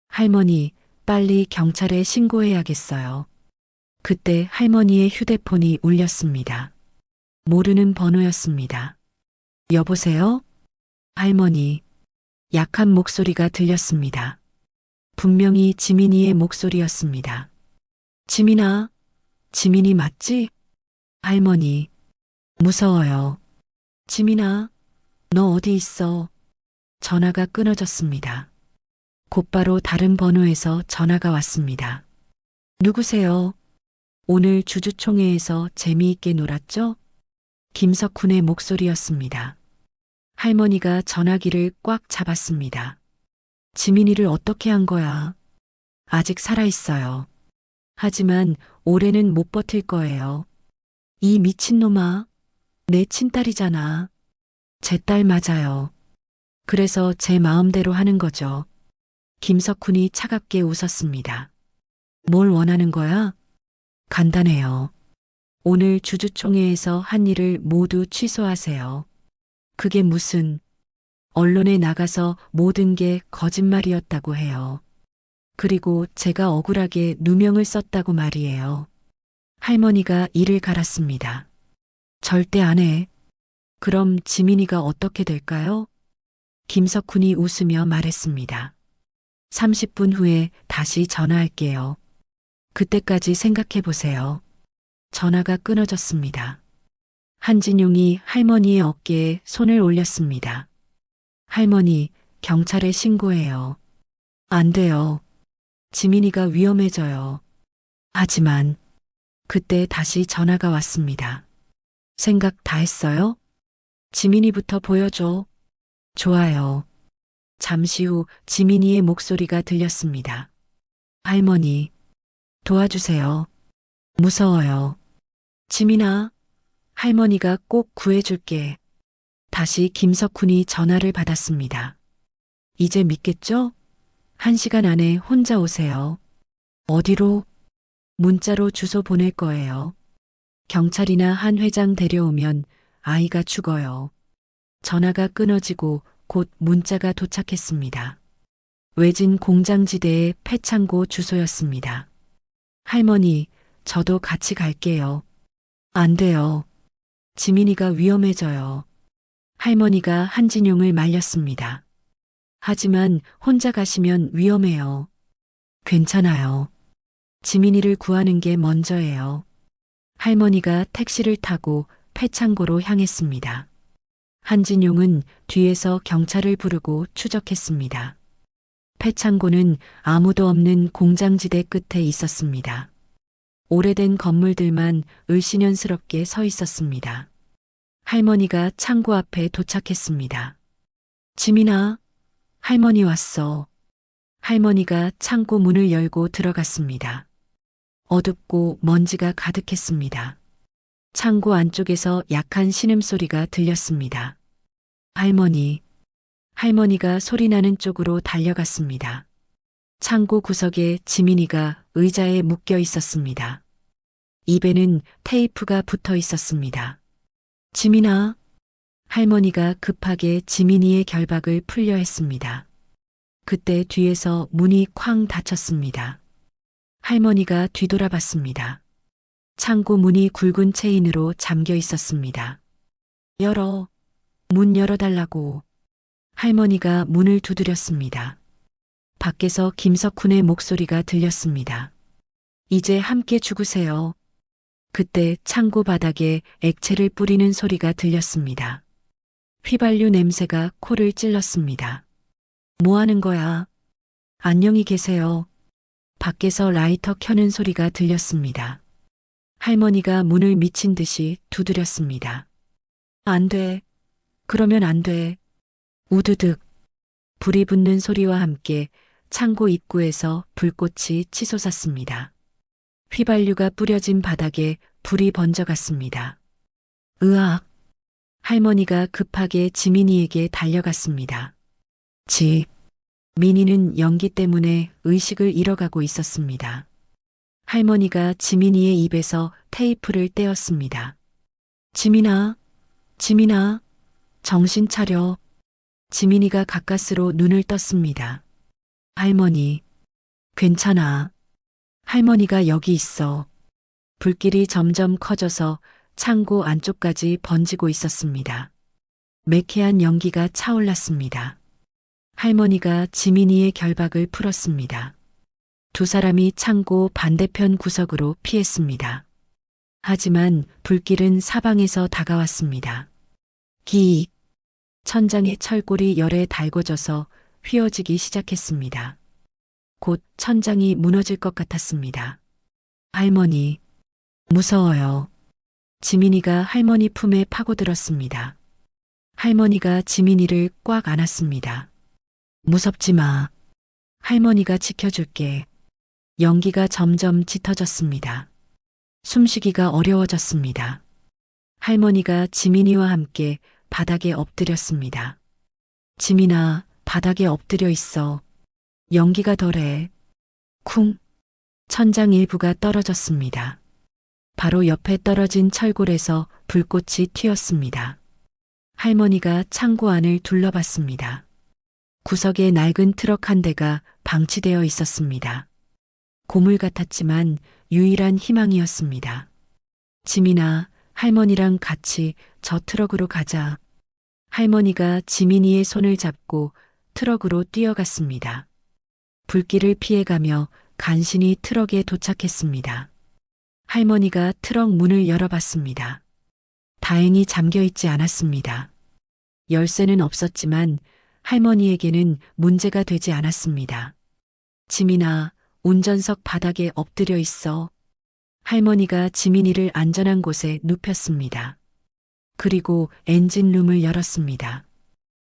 A: 할머니, 빨리 경찰에 신고해야겠어요. 그때 할머니의 휴대폰이 울렸습니다. 모르는 번호였습니다. 여보세요? 할머니. 약한 목소리가 들렸습니다. 분명히 지민이의 목소리였습니다. 지민아, 지민이 맞지? 할머니, 무서워요. 지민아, 너 어디 있어? 전화가 끊어졌습니다. 곧바로 다른 번호에서 전화가 왔습니다. 누구세요? 오늘 주주총회에서 재미있게 놀았죠? 김석훈의 목소리였습니다. 할머니가 전화기를 꽉 잡았습니다. 지민이를 어떻게 한 거야? 아직 살아있어요. 하지만 올해는 못 버틸 거예요. 이 미친놈아, 내 친딸이잖아. 제 딸 맞아요. 그래서 제 마음대로 하는 거죠. 김석훈이 차갑게 웃었습니다. 뭘 원하는 거야? 간단해요. 오늘 주주총회에서 한 일을 모두 취소하세요. 그게 무슨 언론에 나가서 모든 게 거짓말이었다고 해요. 그리고 제가 억울하게 누명을 썼다고 말이에요. 할머니가 이를 갈았습니다. 절대 안 해. 그럼 지민이가 어떻게 될까요? 김석훈이 웃으며 말했습니다. 30분 후에 다시 전화할게요. 그때까지 생각해 보세요. 전화가 끊어졌습니다. 한진용이 할머니의 어깨에 손을 올렸습니다. 할머니, 경찰에 신고해요. 안 돼요. 지민이가 위험해져요. 하지만 그때 다시 전화가 왔습니다. 생각 다 했어요? 지민이부터 보여줘. 좋아요. 잠시 후 지민이의 목소리가 들렸습니다. 할머니, 도와주세요. 무서워요. 지민아, 할머니가 꼭 구해줄게. 다시 김석훈이 전화를 받았습니다. 이제 믿겠죠? 1시간 안에 혼자 오세요. 어디로? 문자로 주소 보낼 거예요. 경찰이나 한 회장 데려오면 아이가 죽어요. 전화가 끊어지고 곧 문자가 도착했습니다. 외진 공장지대의 폐창고 주소였습니다. 할머니, 저도 같이 갈게요. 안 돼요. 지민이가 위험해져요. 할머니가 한진용을 말렸습니다. 하지만 혼자 가시면 위험해요. 괜찮아요. 지민이를 구하는 게 먼저예요. 할머니가 택시를 타고 폐창고로 향했습니다. 한진용은 뒤에서 경찰을 부르고 추적했습니다. 폐창고는 아무도 없는 공장지대 끝에 있었습니다. 오래된 건물들만 을씨년스럽게 서 있었습니다. 할머니가 창고 앞에 도착했습니다. 지민아, 할머니 왔어. 할머니가 창고 문을 열고 들어갔습니다. 어둡고 먼지가 가득했습니다. 창고 안쪽에서 약한 신음소리가 들렸습니다. 할머니가 소리나는 쪽으로 달려갔습니다. 창고 구석에 지민이가 의자에 묶여 있었습니다. 입에는 테이프가 붙어 있었습니다. 지민아, 할머니가 급하게 지민이의 결박을 풀려 했습니다. 그때 뒤에서 문이 쾅 닫혔습니다. 할머니가 뒤돌아봤습니다. 창고 문이 굵은 체인으로 잠겨 있었습니다. 문 열어달라고. 할머니가 문을 두드렸습니다. 밖에서 김석훈의 목소리가 들렸습니다. 이제 함께 죽으세요. 그때 창고 바닥에 액체를 뿌리는 소리가 들렸습니다. 휘발유 냄새가 코를 찔렀습니다. 뭐 하는 거야? 안녕히 계세요. 밖에서 라이터 켜는 소리가 들렸습니다. 할머니가 문을 미친 듯이 두드렸습니다. 안 돼. 그러면 안 돼. 우드득. 불이 붙는 소리와 함께 창고 입구에서 불꽃이 치솟았습니다. 휘발유가 뿌려진 바닥에 불이 번져갔습니다. 으악! 할머니가 급하게 지민이에게 달려갔습니다. 민이는 연기 때문에 의식을 잃어가고 있었습니다. 할머니가 지민이의 입에서 테이프를 떼었습니다. 지민아, 정신 차려. 지민이가 가까스로 눈을 떴습니다. 할머니, 괜찮아. 할머니가 여기 있어. 불길이 점점 커져서 창고 안쪽까지 번지고 있었습니다. 매캐한 연기가 차올랐습니다. 할머니가 지민이의 결박을 풀었습니다. 두 사람이 창고 반대편 구석으로 피했습니다. 하지만 불길은 사방에서 다가왔습니다. 기익. 천장의 철골이 열에 달궈져서 휘어지기 시작했습니다. 곧 천장이 무너질 것 같았습니다. 할머니, 무서워요. 지민이가 할머니 품에 파고들었습니다. 할머니가 지민이를 꽉 안았습니다. 무섭지 마. 할머니가 지켜줄게. 연기가 점점 짙어졌습니다. 숨쉬기가 어려워졌습니다. 할머니가 지민이와 함께 바닥에 엎드렸습니다. 지민아, 바닥에 엎드려 있어. 연기가 덜해. 쿵. 천장 일부가 떨어졌습니다. 바로 옆에 떨어진 철골에서 불꽃이 튀었습니다. 할머니가 창고 안을 둘러봤습니다. 구석에 낡은 트럭 한 대가 방치되어 있었습니다. 고물 같았지만 유일한 희망이었습니다. 지민아, 할머니랑 같이 저 트럭으로 가자. 할머니가 지민이의 손을 잡고 트럭으로 뛰어갔습니다. 불길을 피해가며 간신히 트럭에 도착했습니다. 할머니가 트럭 문을 열어봤습니다. 다행히 잠겨 있지 않았습니다. 열쇠는 없었지만 할머니에게는 문제가 되지 않았습니다. 지민아, 운전석 바닥에 엎드려 있어. 할머니가 지민이를 안전한 곳에 눕혔습니다. 그리고 엔진룸을 열었습니다.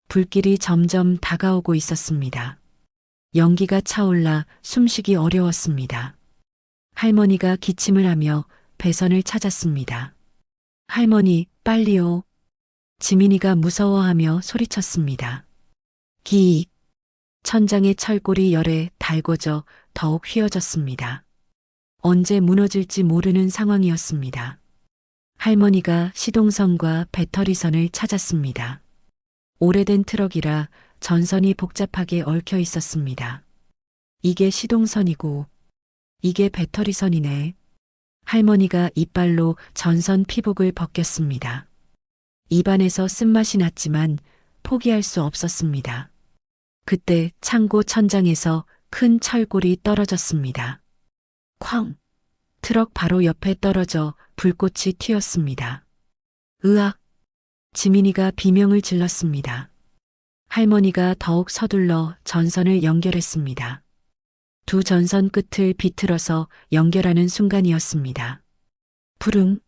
A: 불길이 점점 다가오고 있었습니다. 연기가 차올라 숨쉬기 어려웠습니다. 할머니가 기침을 하며 배선을 찾았습니다. 할머니, 빨리요. 지민이가 무서워하며 소리쳤습니다. 기익. 천장의 철골이 열에 달궈져 더욱 휘어졌습니다. 언제 무너질지 모르는 상황이었습니다. 할머니가 시동선과 배터리선을 찾았습니다. 오래된 트럭이라 전선이 복잡하게 얽혀 있었습니다. 이게 시동선이고 이게 배터리선이네. 할머니가 이빨로 전선 피복을 벗겼습니다. 입안에서 쓴맛이 났지만 포기할 수 없었습니다. 그때 창고 천장에서 큰 철골이 떨어졌습니다. 쾅! 트럭 바로 옆에 떨어져 불꽃이 튀었습니다. 으악! 지민이가 비명을 질렀습니다. 할머니가 더욱 서둘러 전선을 연결했습니다. 두 전선 끝을 비틀어서 연결하는 순간이었습니다. 부릉!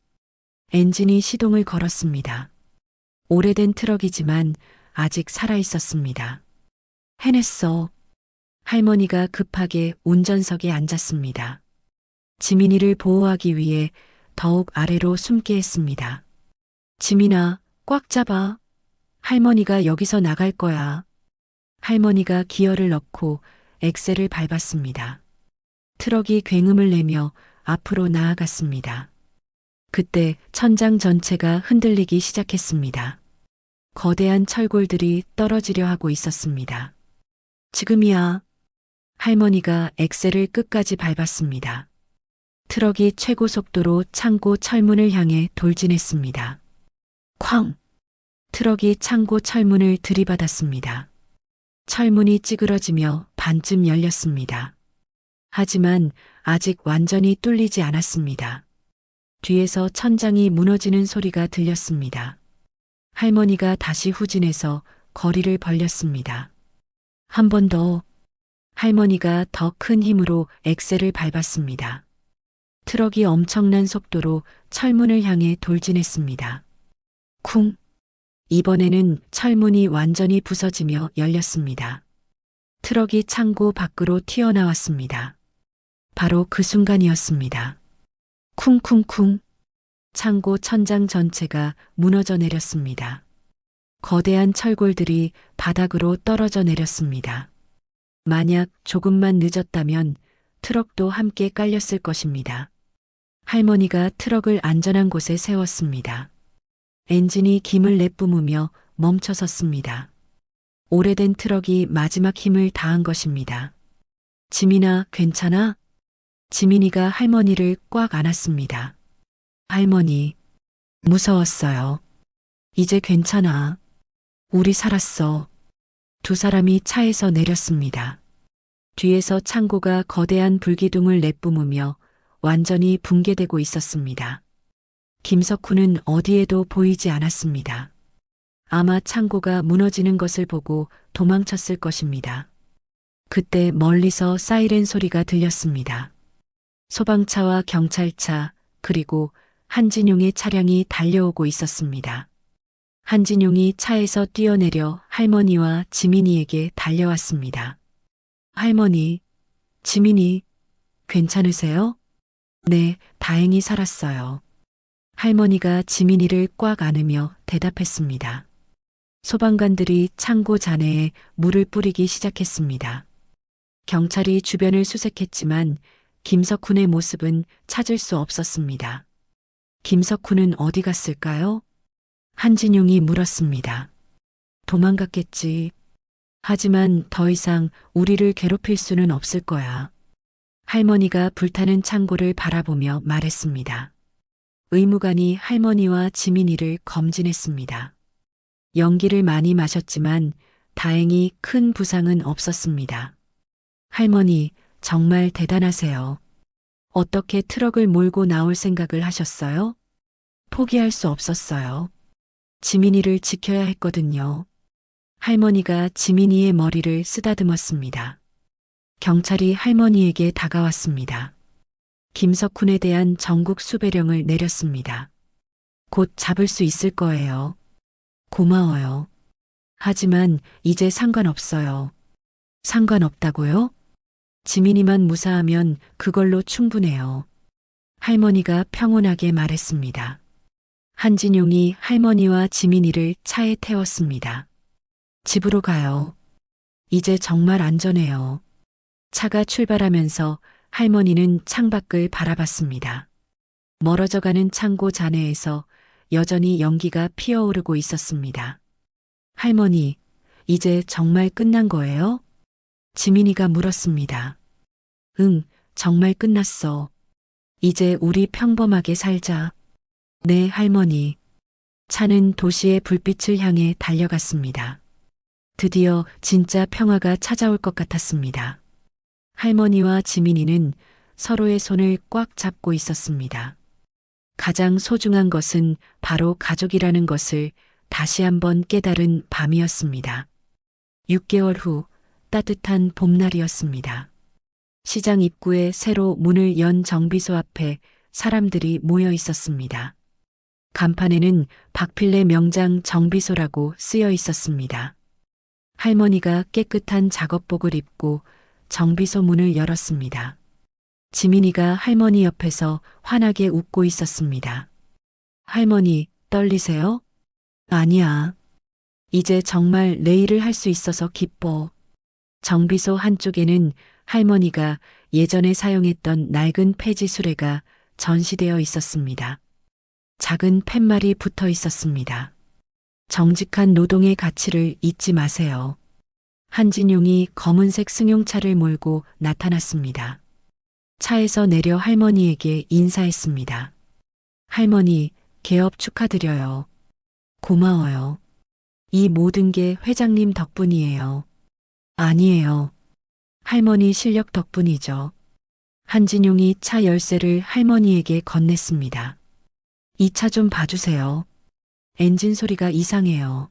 A: 엔진이 시동을 걸었습니다. 오래된 트럭이지만 아직 살아 있었습니다. 해냈어. 할머니가 급하게 운전석에 앉았습니다. 지민이를 보호하기 위해 더욱 아래로 숨게 했습니다. 지민아, 꽉 잡아. 할머니가 여기서 나갈 거야. 할머니가 기어를 넣고 엑셀을 밟았습니다. 트럭이 굉음을 내며 앞으로 나아갔습니다. 그때 천장 전체가 흔들리기 시작했습니다. 거대한 철골들이 떨어지려 하고 있었습니다. 지금이야. 할머니가 엑셀을 끝까지 밟았습니다. 트럭이 최고 속도로 창고 철문을 향해 돌진했습니다. 쾅! 트럭이 창고 철문을 들이받았습니다. 철문이 찌그러지며 반쯤 열렸습니다. 하지만 아직 완전히 뚫리지 않았습니다. 뒤에서 천장이 무너지는 소리가 들렸습니다. 할머니가 다시 후진해서 거리를 벌렸습니다. 한 번 더. 할머니가 더 큰 힘으로 엑셀을 밟았습니다. 트럭이 엄청난 속도로 철문을 향해 돌진했습니다. 쿵! 이번에는 철문이 완전히 부서지며 열렸습니다. 트럭이 창고 밖으로 튀어나왔습니다. 바로 그 순간이었습니다. 쿵쿵쿵. 창고 천장 전체가 무너져 내렸습니다. 거대한 철골들이 바닥으로 떨어져 내렸습니다. 만약 조금만 늦었다면 트럭도 함께 깔렸을 것입니다. 할머니가 트럭을 안전한 곳에 세웠습니다. 엔진이 김을 내뿜으며 멈춰섰습니다. 오래된 트럭이 마지막 힘을 다한 것입니다. 지민아, 괜찮아? 지민이가 할머니를 꽉 안았습니다. 할머니, 무서웠어요. 이제 괜찮아. 우리 살았어. 두 사람이 차에서 내렸습니다. 뒤에서 창고가 거대한 불기둥을 내뿜으며 완전히 붕괴되고 있었습니다. 김석훈은 어디에도 보이지 않았습니다. 아마 창고가 무너지는 것을 보고 도망쳤을 것입니다. 그때 멀리서 사이렌 소리가 들렸습니다. 소방차와 경찰차, 그리고 한진용의 차량이 달려오고 있었습니다. 한진용이 차에서 뛰어내려 할머니와 지민이에게 달려왔습니다. 할머니, 지민이, 괜찮으세요? 네, 다행히 살았어요. 할머니가 지민이를 꽉 안으며 대답했습니다. 소방관들이 창고 잔해에 물을 뿌리기 시작했습니다. 경찰이 주변을 수색했지만 김석훈의 모습은 찾을 수 없었습니다. 김석훈은 어디 갔을까요? 한진용이 물었습니다. 도망갔겠지. 하지만 더 이상 우리를 괴롭힐 수는 없을 거야. 할머니가 불타는 창고를 바라보며 말했습니다. 의무관이 할머니와 지민이를 검진했습니다. 연기를 많이 마셨지만 다행히 큰 부상은 없었습니다. 할머니, 정말 대단하세요. 어떻게 트럭을 몰고 나올 생각을 하셨어요? 포기할 수 없었어요. 지민이를 지켜야 했거든요. 할머니가 지민이의 머리를 쓰다듬었습니다. 경찰이 할머니에게 다가왔습니다. 김석훈에 대한 전국 수배령을 내렸습니다. 곧 잡을 수 있을 거예요. 고마워요. 하지만 이제 상관없어요. 상관없다고요? 지민이만 무사하면 그걸로 충분해요. 할머니가 평온하게 말했습니다. 한진용이 할머니와 지민이를 차에 태웠습니다. 집으로 가요. 이제 정말 안전해요. 차가 출발하면서 할머니는 창밖을 바라봤습니다. 멀어져가는 창고 잔해에서 여전히 연기가 피어오르고 있었습니다. 할머니, 이제 정말 끝난 거예요? 지민이가 물었습니다. 응, 정말 끝났어. 이제 우리 평범하게 살자. 네, 할머니. 차는 도시의 불빛을 향해 달려갔습니다. 드디어 진짜 평화가 찾아올 것 같았습니다. 할머니와 지민이는 서로의 손을 꽉 잡고 있었습니다. 가장 소중한 것은 바로 가족이라는 것을 다시 한번 깨달은 밤이었습니다. 6개월 후 따뜻한 봄날이었습니다. 시장 입구에 새로 문을 연 정비소 앞에 사람들이 모여 있었습니다. 간판에는 박필래 명장 정비소라고 쓰여 있었습니다. 할머니가 깨끗한 작업복을 입고 정비소 문을 열었습니다. 지민이가 할머니 옆에서 환하게 웃고 있었습니다. 할머니, 떨리세요? 아니야. 이제 정말 내 일을 할 수 있어서 기뻐. 정비소 한쪽에는 할머니가 예전에 사용했던 낡은 폐지 수레가 전시되어 있었습니다. 작은 팻말이 붙어 있었습니다. 정직한 노동의 가치를 잊지 마세요. 한진용이 검은색 승용차를 몰고 나타났습니다. 차에서 내려 할머니에게 인사했습니다. 할머니, 개업 축하드려요. 고마워요. 이 모든 게 회장님 덕분이에요. 아니에요. 할머니 실력 덕분이죠. 한진용이 차 열쇠를 할머니에게 건넸습니다. 이 차 좀 봐주세요. 엔진 소리가 이상해요.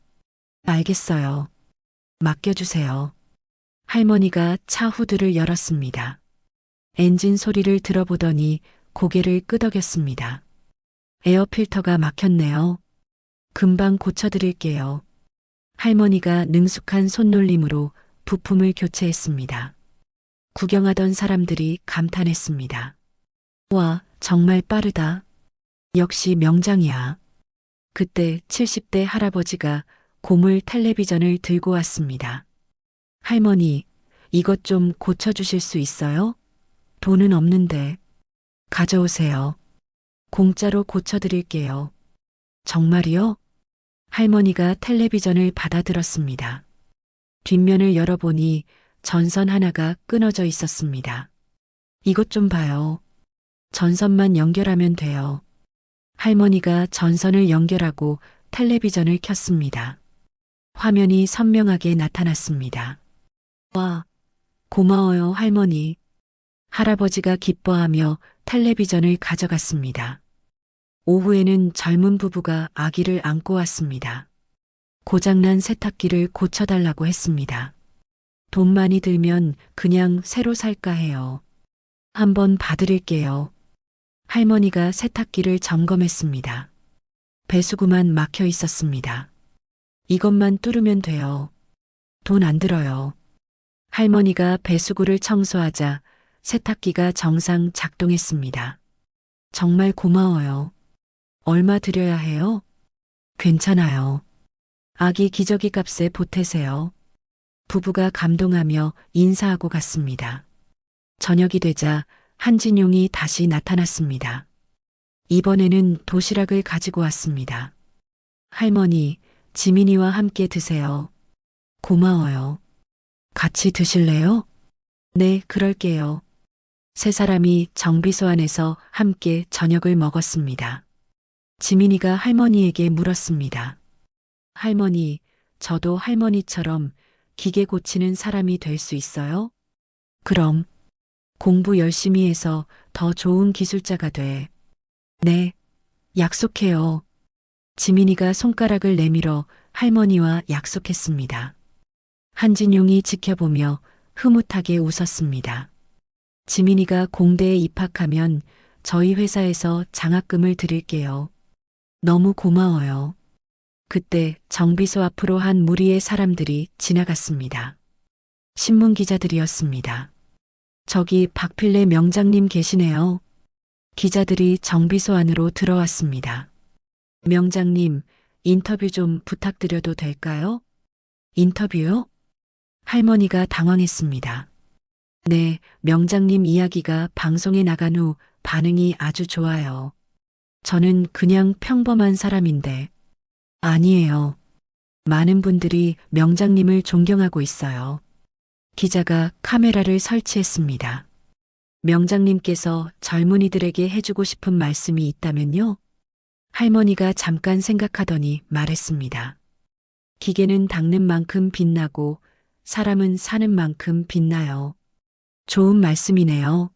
A: 알겠어요. 맡겨주세요. 할머니가 차 후드를 열었습니다. 엔진 소리를 들어보더니 고개를 끄덕였습니다. 에어 필터가 막혔네요. 금방 고쳐드릴게요. 할머니가 능숙한 손놀림으로 부품을 교체했습니다. 구경하던 사람들이 감탄했습니다. 와, 정말 빠르다. 역시 명장이야. 그때 70대 할아버지가 고물 텔레비전을 들고 왔습니다. 할머니, 이것 좀 고쳐주실 수 있어요? 돈은 없는데. 가져오세요. 공짜로 고쳐드릴게요. 정말이요? 할머니가 텔레비전을 받아들었습니다. 뒷면을 열어보니 전선 하나가 끊어져 있었습니다. 이것 좀 봐요. 전선만 연결하면 돼요. 할머니가 전선을 연결하고 텔레비전을 켰습니다. 화면이 선명하게 나타났습니다. 와, 고마워요, 할머니. 할아버지가 기뻐하며 텔레비전을 가져갔습니다. 오후에는 젊은 부부가 아기를 안고 왔습니다. 고장난 세탁기를 고쳐달라고 했습니다. 돈 많이 들면 그냥 새로 살까 해요. 한번 봐드릴게요. 할머니가 세탁기를 점검했습니다. 배수구만 막혀 있었습니다. 이것만 뚫으면 돼요. 돈 안 들어요. 할머니가 배수구를 청소하자 세탁기가 정상 작동했습니다. 정말 고마워요. 얼마 드려야 해요? 괜찮아요. 아기 기저귀 값에 보태세요. 부부가 감동하며 인사하고 갔습니다. 저녁이 되자 한진용이 다시 나타났습니다. 이번에는 도시락을 가지고 왔습니다. 할머니, 지민이와 함께 드세요. 고마워요. 같이 드실래요? 네, 그럴게요. 세 사람이 정비소 안에서 함께 저녁을 먹었습니다. 지민이가 할머니에게 물었습니다. 할머니, 저도 할머니처럼 기계 고치는 사람이 될 수 있어요? 그럼 공부 열심히 해서 더 좋은 기술자가 돼. 네, 약속해요. 지민이가 손가락을 내밀어 할머니와 약속했습니다. 한진용이 지켜보며 흐뭇하게 웃었습니다. 지민이가 공대에 입학하면 저희 회사에서 장학금을 드릴게요. 너무 고마워요. 그때 정비소 앞으로 한 무리의 사람들이 지나갔습니다. 신문 기자들이었습니다. 저기 박필래 명장님 계시네요. 기자들이 정비소 안으로 들어왔습니다. 명장님, 인터뷰 좀 부탁드려도 될까요? 인터뷰요? 할머니가 당황했습니다. 네, 명장님 이야기가 방송에 나간 후 반응이 아주 좋아요. 저는 그냥 평범한 사람인데. 아니에요. 많은 분들이 명장님을 존경하고 있어요. 기자가 카메라를 설치했습니다. 명장님께서 젊은이들에게 해주고 싶은 말씀이 있다면요? 할머니가 잠깐 생각하더니 말했습니다. 기계는 닦는 만큼 빛나고 사람은 사는 만큼 빛나요. 좋은 말씀이네요.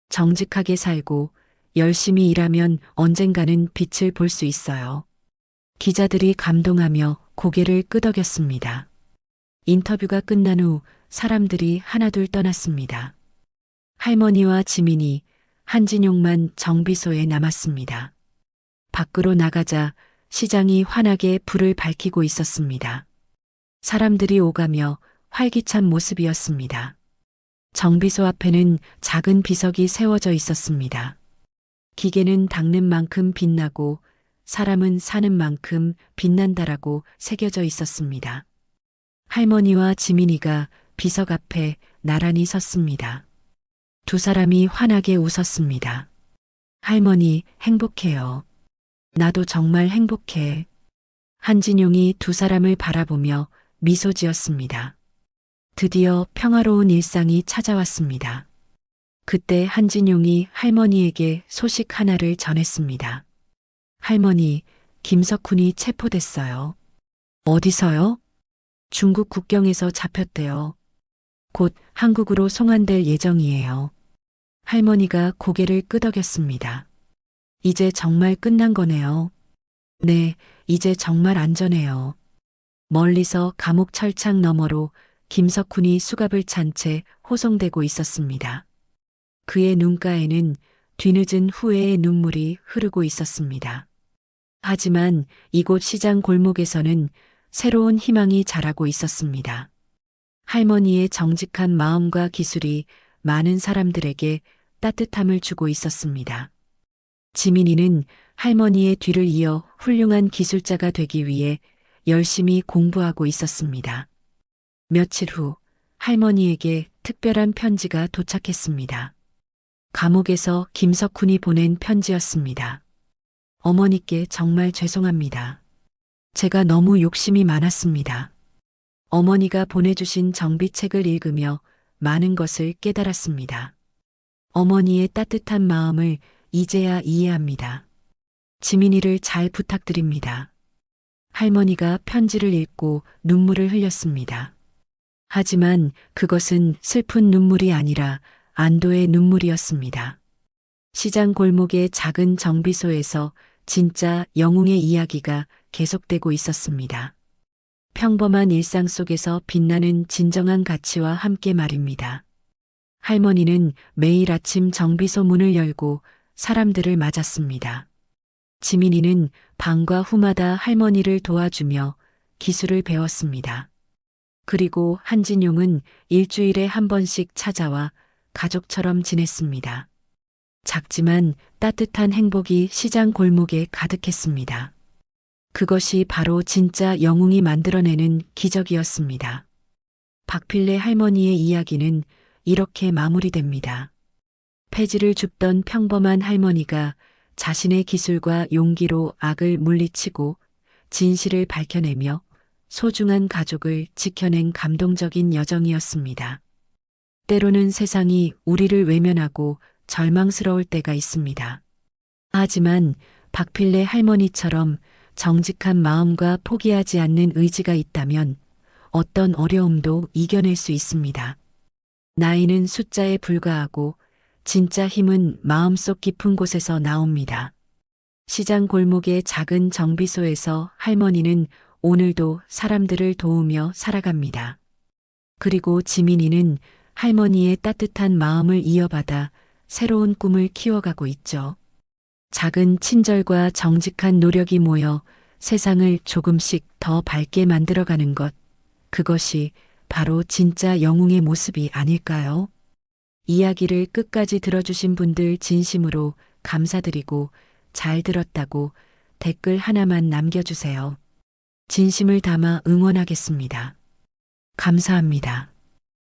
A: 정직하게 살고 열심히 일하면 언젠가는 빛을 볼 수 있어요. 기자들이 감동하며 고개를 끄덕였습니다. 인터뷰가 끝난 후 사람들이 하나둘 떠났습니다. 할머니와 지민이, 한진용만 정비소에 남았습니다. 밖으로 나가자 시장이 환하게 불을 밝히고 있었습니다. 사람들이 오가며 활기찬 모습이었습니다. 정비소 앞에는 작은 비석이 세워져 있었습니다. 기계는 닦는 만큼 빛나고 사람은 사는 만큼 빛난다라고 새겨져 있었습니다. 할머니와 지민이가 비석 앞에 나란히 섰습니다. 두 사람이 환하게 웃었습니다. 할머니, 행복해요. 나도 정말 행복해. 한진용이 두 사람을 바라보며 미소 지었습니다. 드디어 평화로운 일상이 찾아왔습니다. 그때 한진용이 할머니에게 소식 하나를 전했습니다. 할머니, 김석훈이 체포됐어요. 어디서요? 중국 국경에서 잡혔대요. 곧 한국으로 송환될 예정이에요. 할머니가 고개를 끄덕였습니다. 이제 정말 끝난 거네요. 네, 이제 정말 안전해요. 멀리서 감옥 철창 너머로 김석훈이 수갑을 찬 채 호송되고 있었습니다. 그의 눈가에는 뒤늦은 후회의 눈물이 흐르고 있었습니다. 하지만 이곳 시장 골목에서는 새로운 희망이 자라고 있었습니다. 할머니의 정직한 마음과 기술이 많은 사람들에게 따뜻함을 주고 있었습니다. 지민이는 할머니의 뒤를 이어 훌륭한 기술자가 되기 위해 열심히 공부하고 있었습니다. 며칠 후 할머니에게 특별한 편지가 도착했습니다. 감옥에서 김석훈이 보낸 편지였습니다. 어머니께 정말 죄송합니다. 제가 너무 욕심이 많았습니다. 어머니가 보내주신 정비책을 읽으며 많은 것을 깨달았습니다. 어머니의 따뜻한 마음을 이제야 이해합니다. 지민이를 잘 부탁드립니다. 할머니가 편지를 읽고 눈물을 흘렸습니다. 하지만 그것은 슬픈 눈물이 아니라 안도의 눈물이었습니다. 시장 골목의 작은 정비소에서 진짜 영웅의 이야기가 계속되고 있었습니다. 평범한 일상 속에서 빛나는 진정한 가치와 함께 말입니다. 할머니는 매일 아침 정비소 문을 열고 사람들을 맞았습니다. 지민이는 방과 후마다 할머니를 도와주며 기술을 배웠습니다. 그리고 한진용은 일주일에 한 번씩 찾아와 가족처럼 지냈습니다. 작지만 따뜻한 행복이 시장 골목에 가득했습니다. 그것이 바로 진짜 영웅이 만들어내는 기적이었습니다. 박필래 할머니의 이야기는 이렇게 마무리됩니다. 폐지를 줍던 평범한 할머니가 자신의 기술과 용기로 악을 물리치고 진실을 밝혀내며 소중한 가족을 지켜낸 감동적인 여정이었습니다. 때로는 세상이 우리를 외면하고 절망스러울 때가 있습니다. 하지만 박필래 할머니처럼 정직한 마음과 포기하지 않는 의지가 있다면 어떤 어려움도 이겨낼 수 있습니다. 나이는 숫자에 불과하고 진짜 힘은 마음속 깊은 곳에서 나옵니다. 시장 골목의 작은 정비소에서 할머니는 오늘도 사람들을 도우며 살아갑니다. 그리고 지민이는 할머니의 따뜻한 마음을 이어받아 새로운 꿈을 키워가고 있죠. 작은 친절과 정직한 노력이 모여 세상을 조금씩 더 밝게 만들어가는 것, 그것이 바로 진짜 영웅의 모습이 아닐까요? 이야기를 끝까지 들어주신 분들 진심으로 감사드리고 잘 들었다고 댓글 하나만 남겨주세요. 진심을 담아 응원하겠습니다. 감사합니다.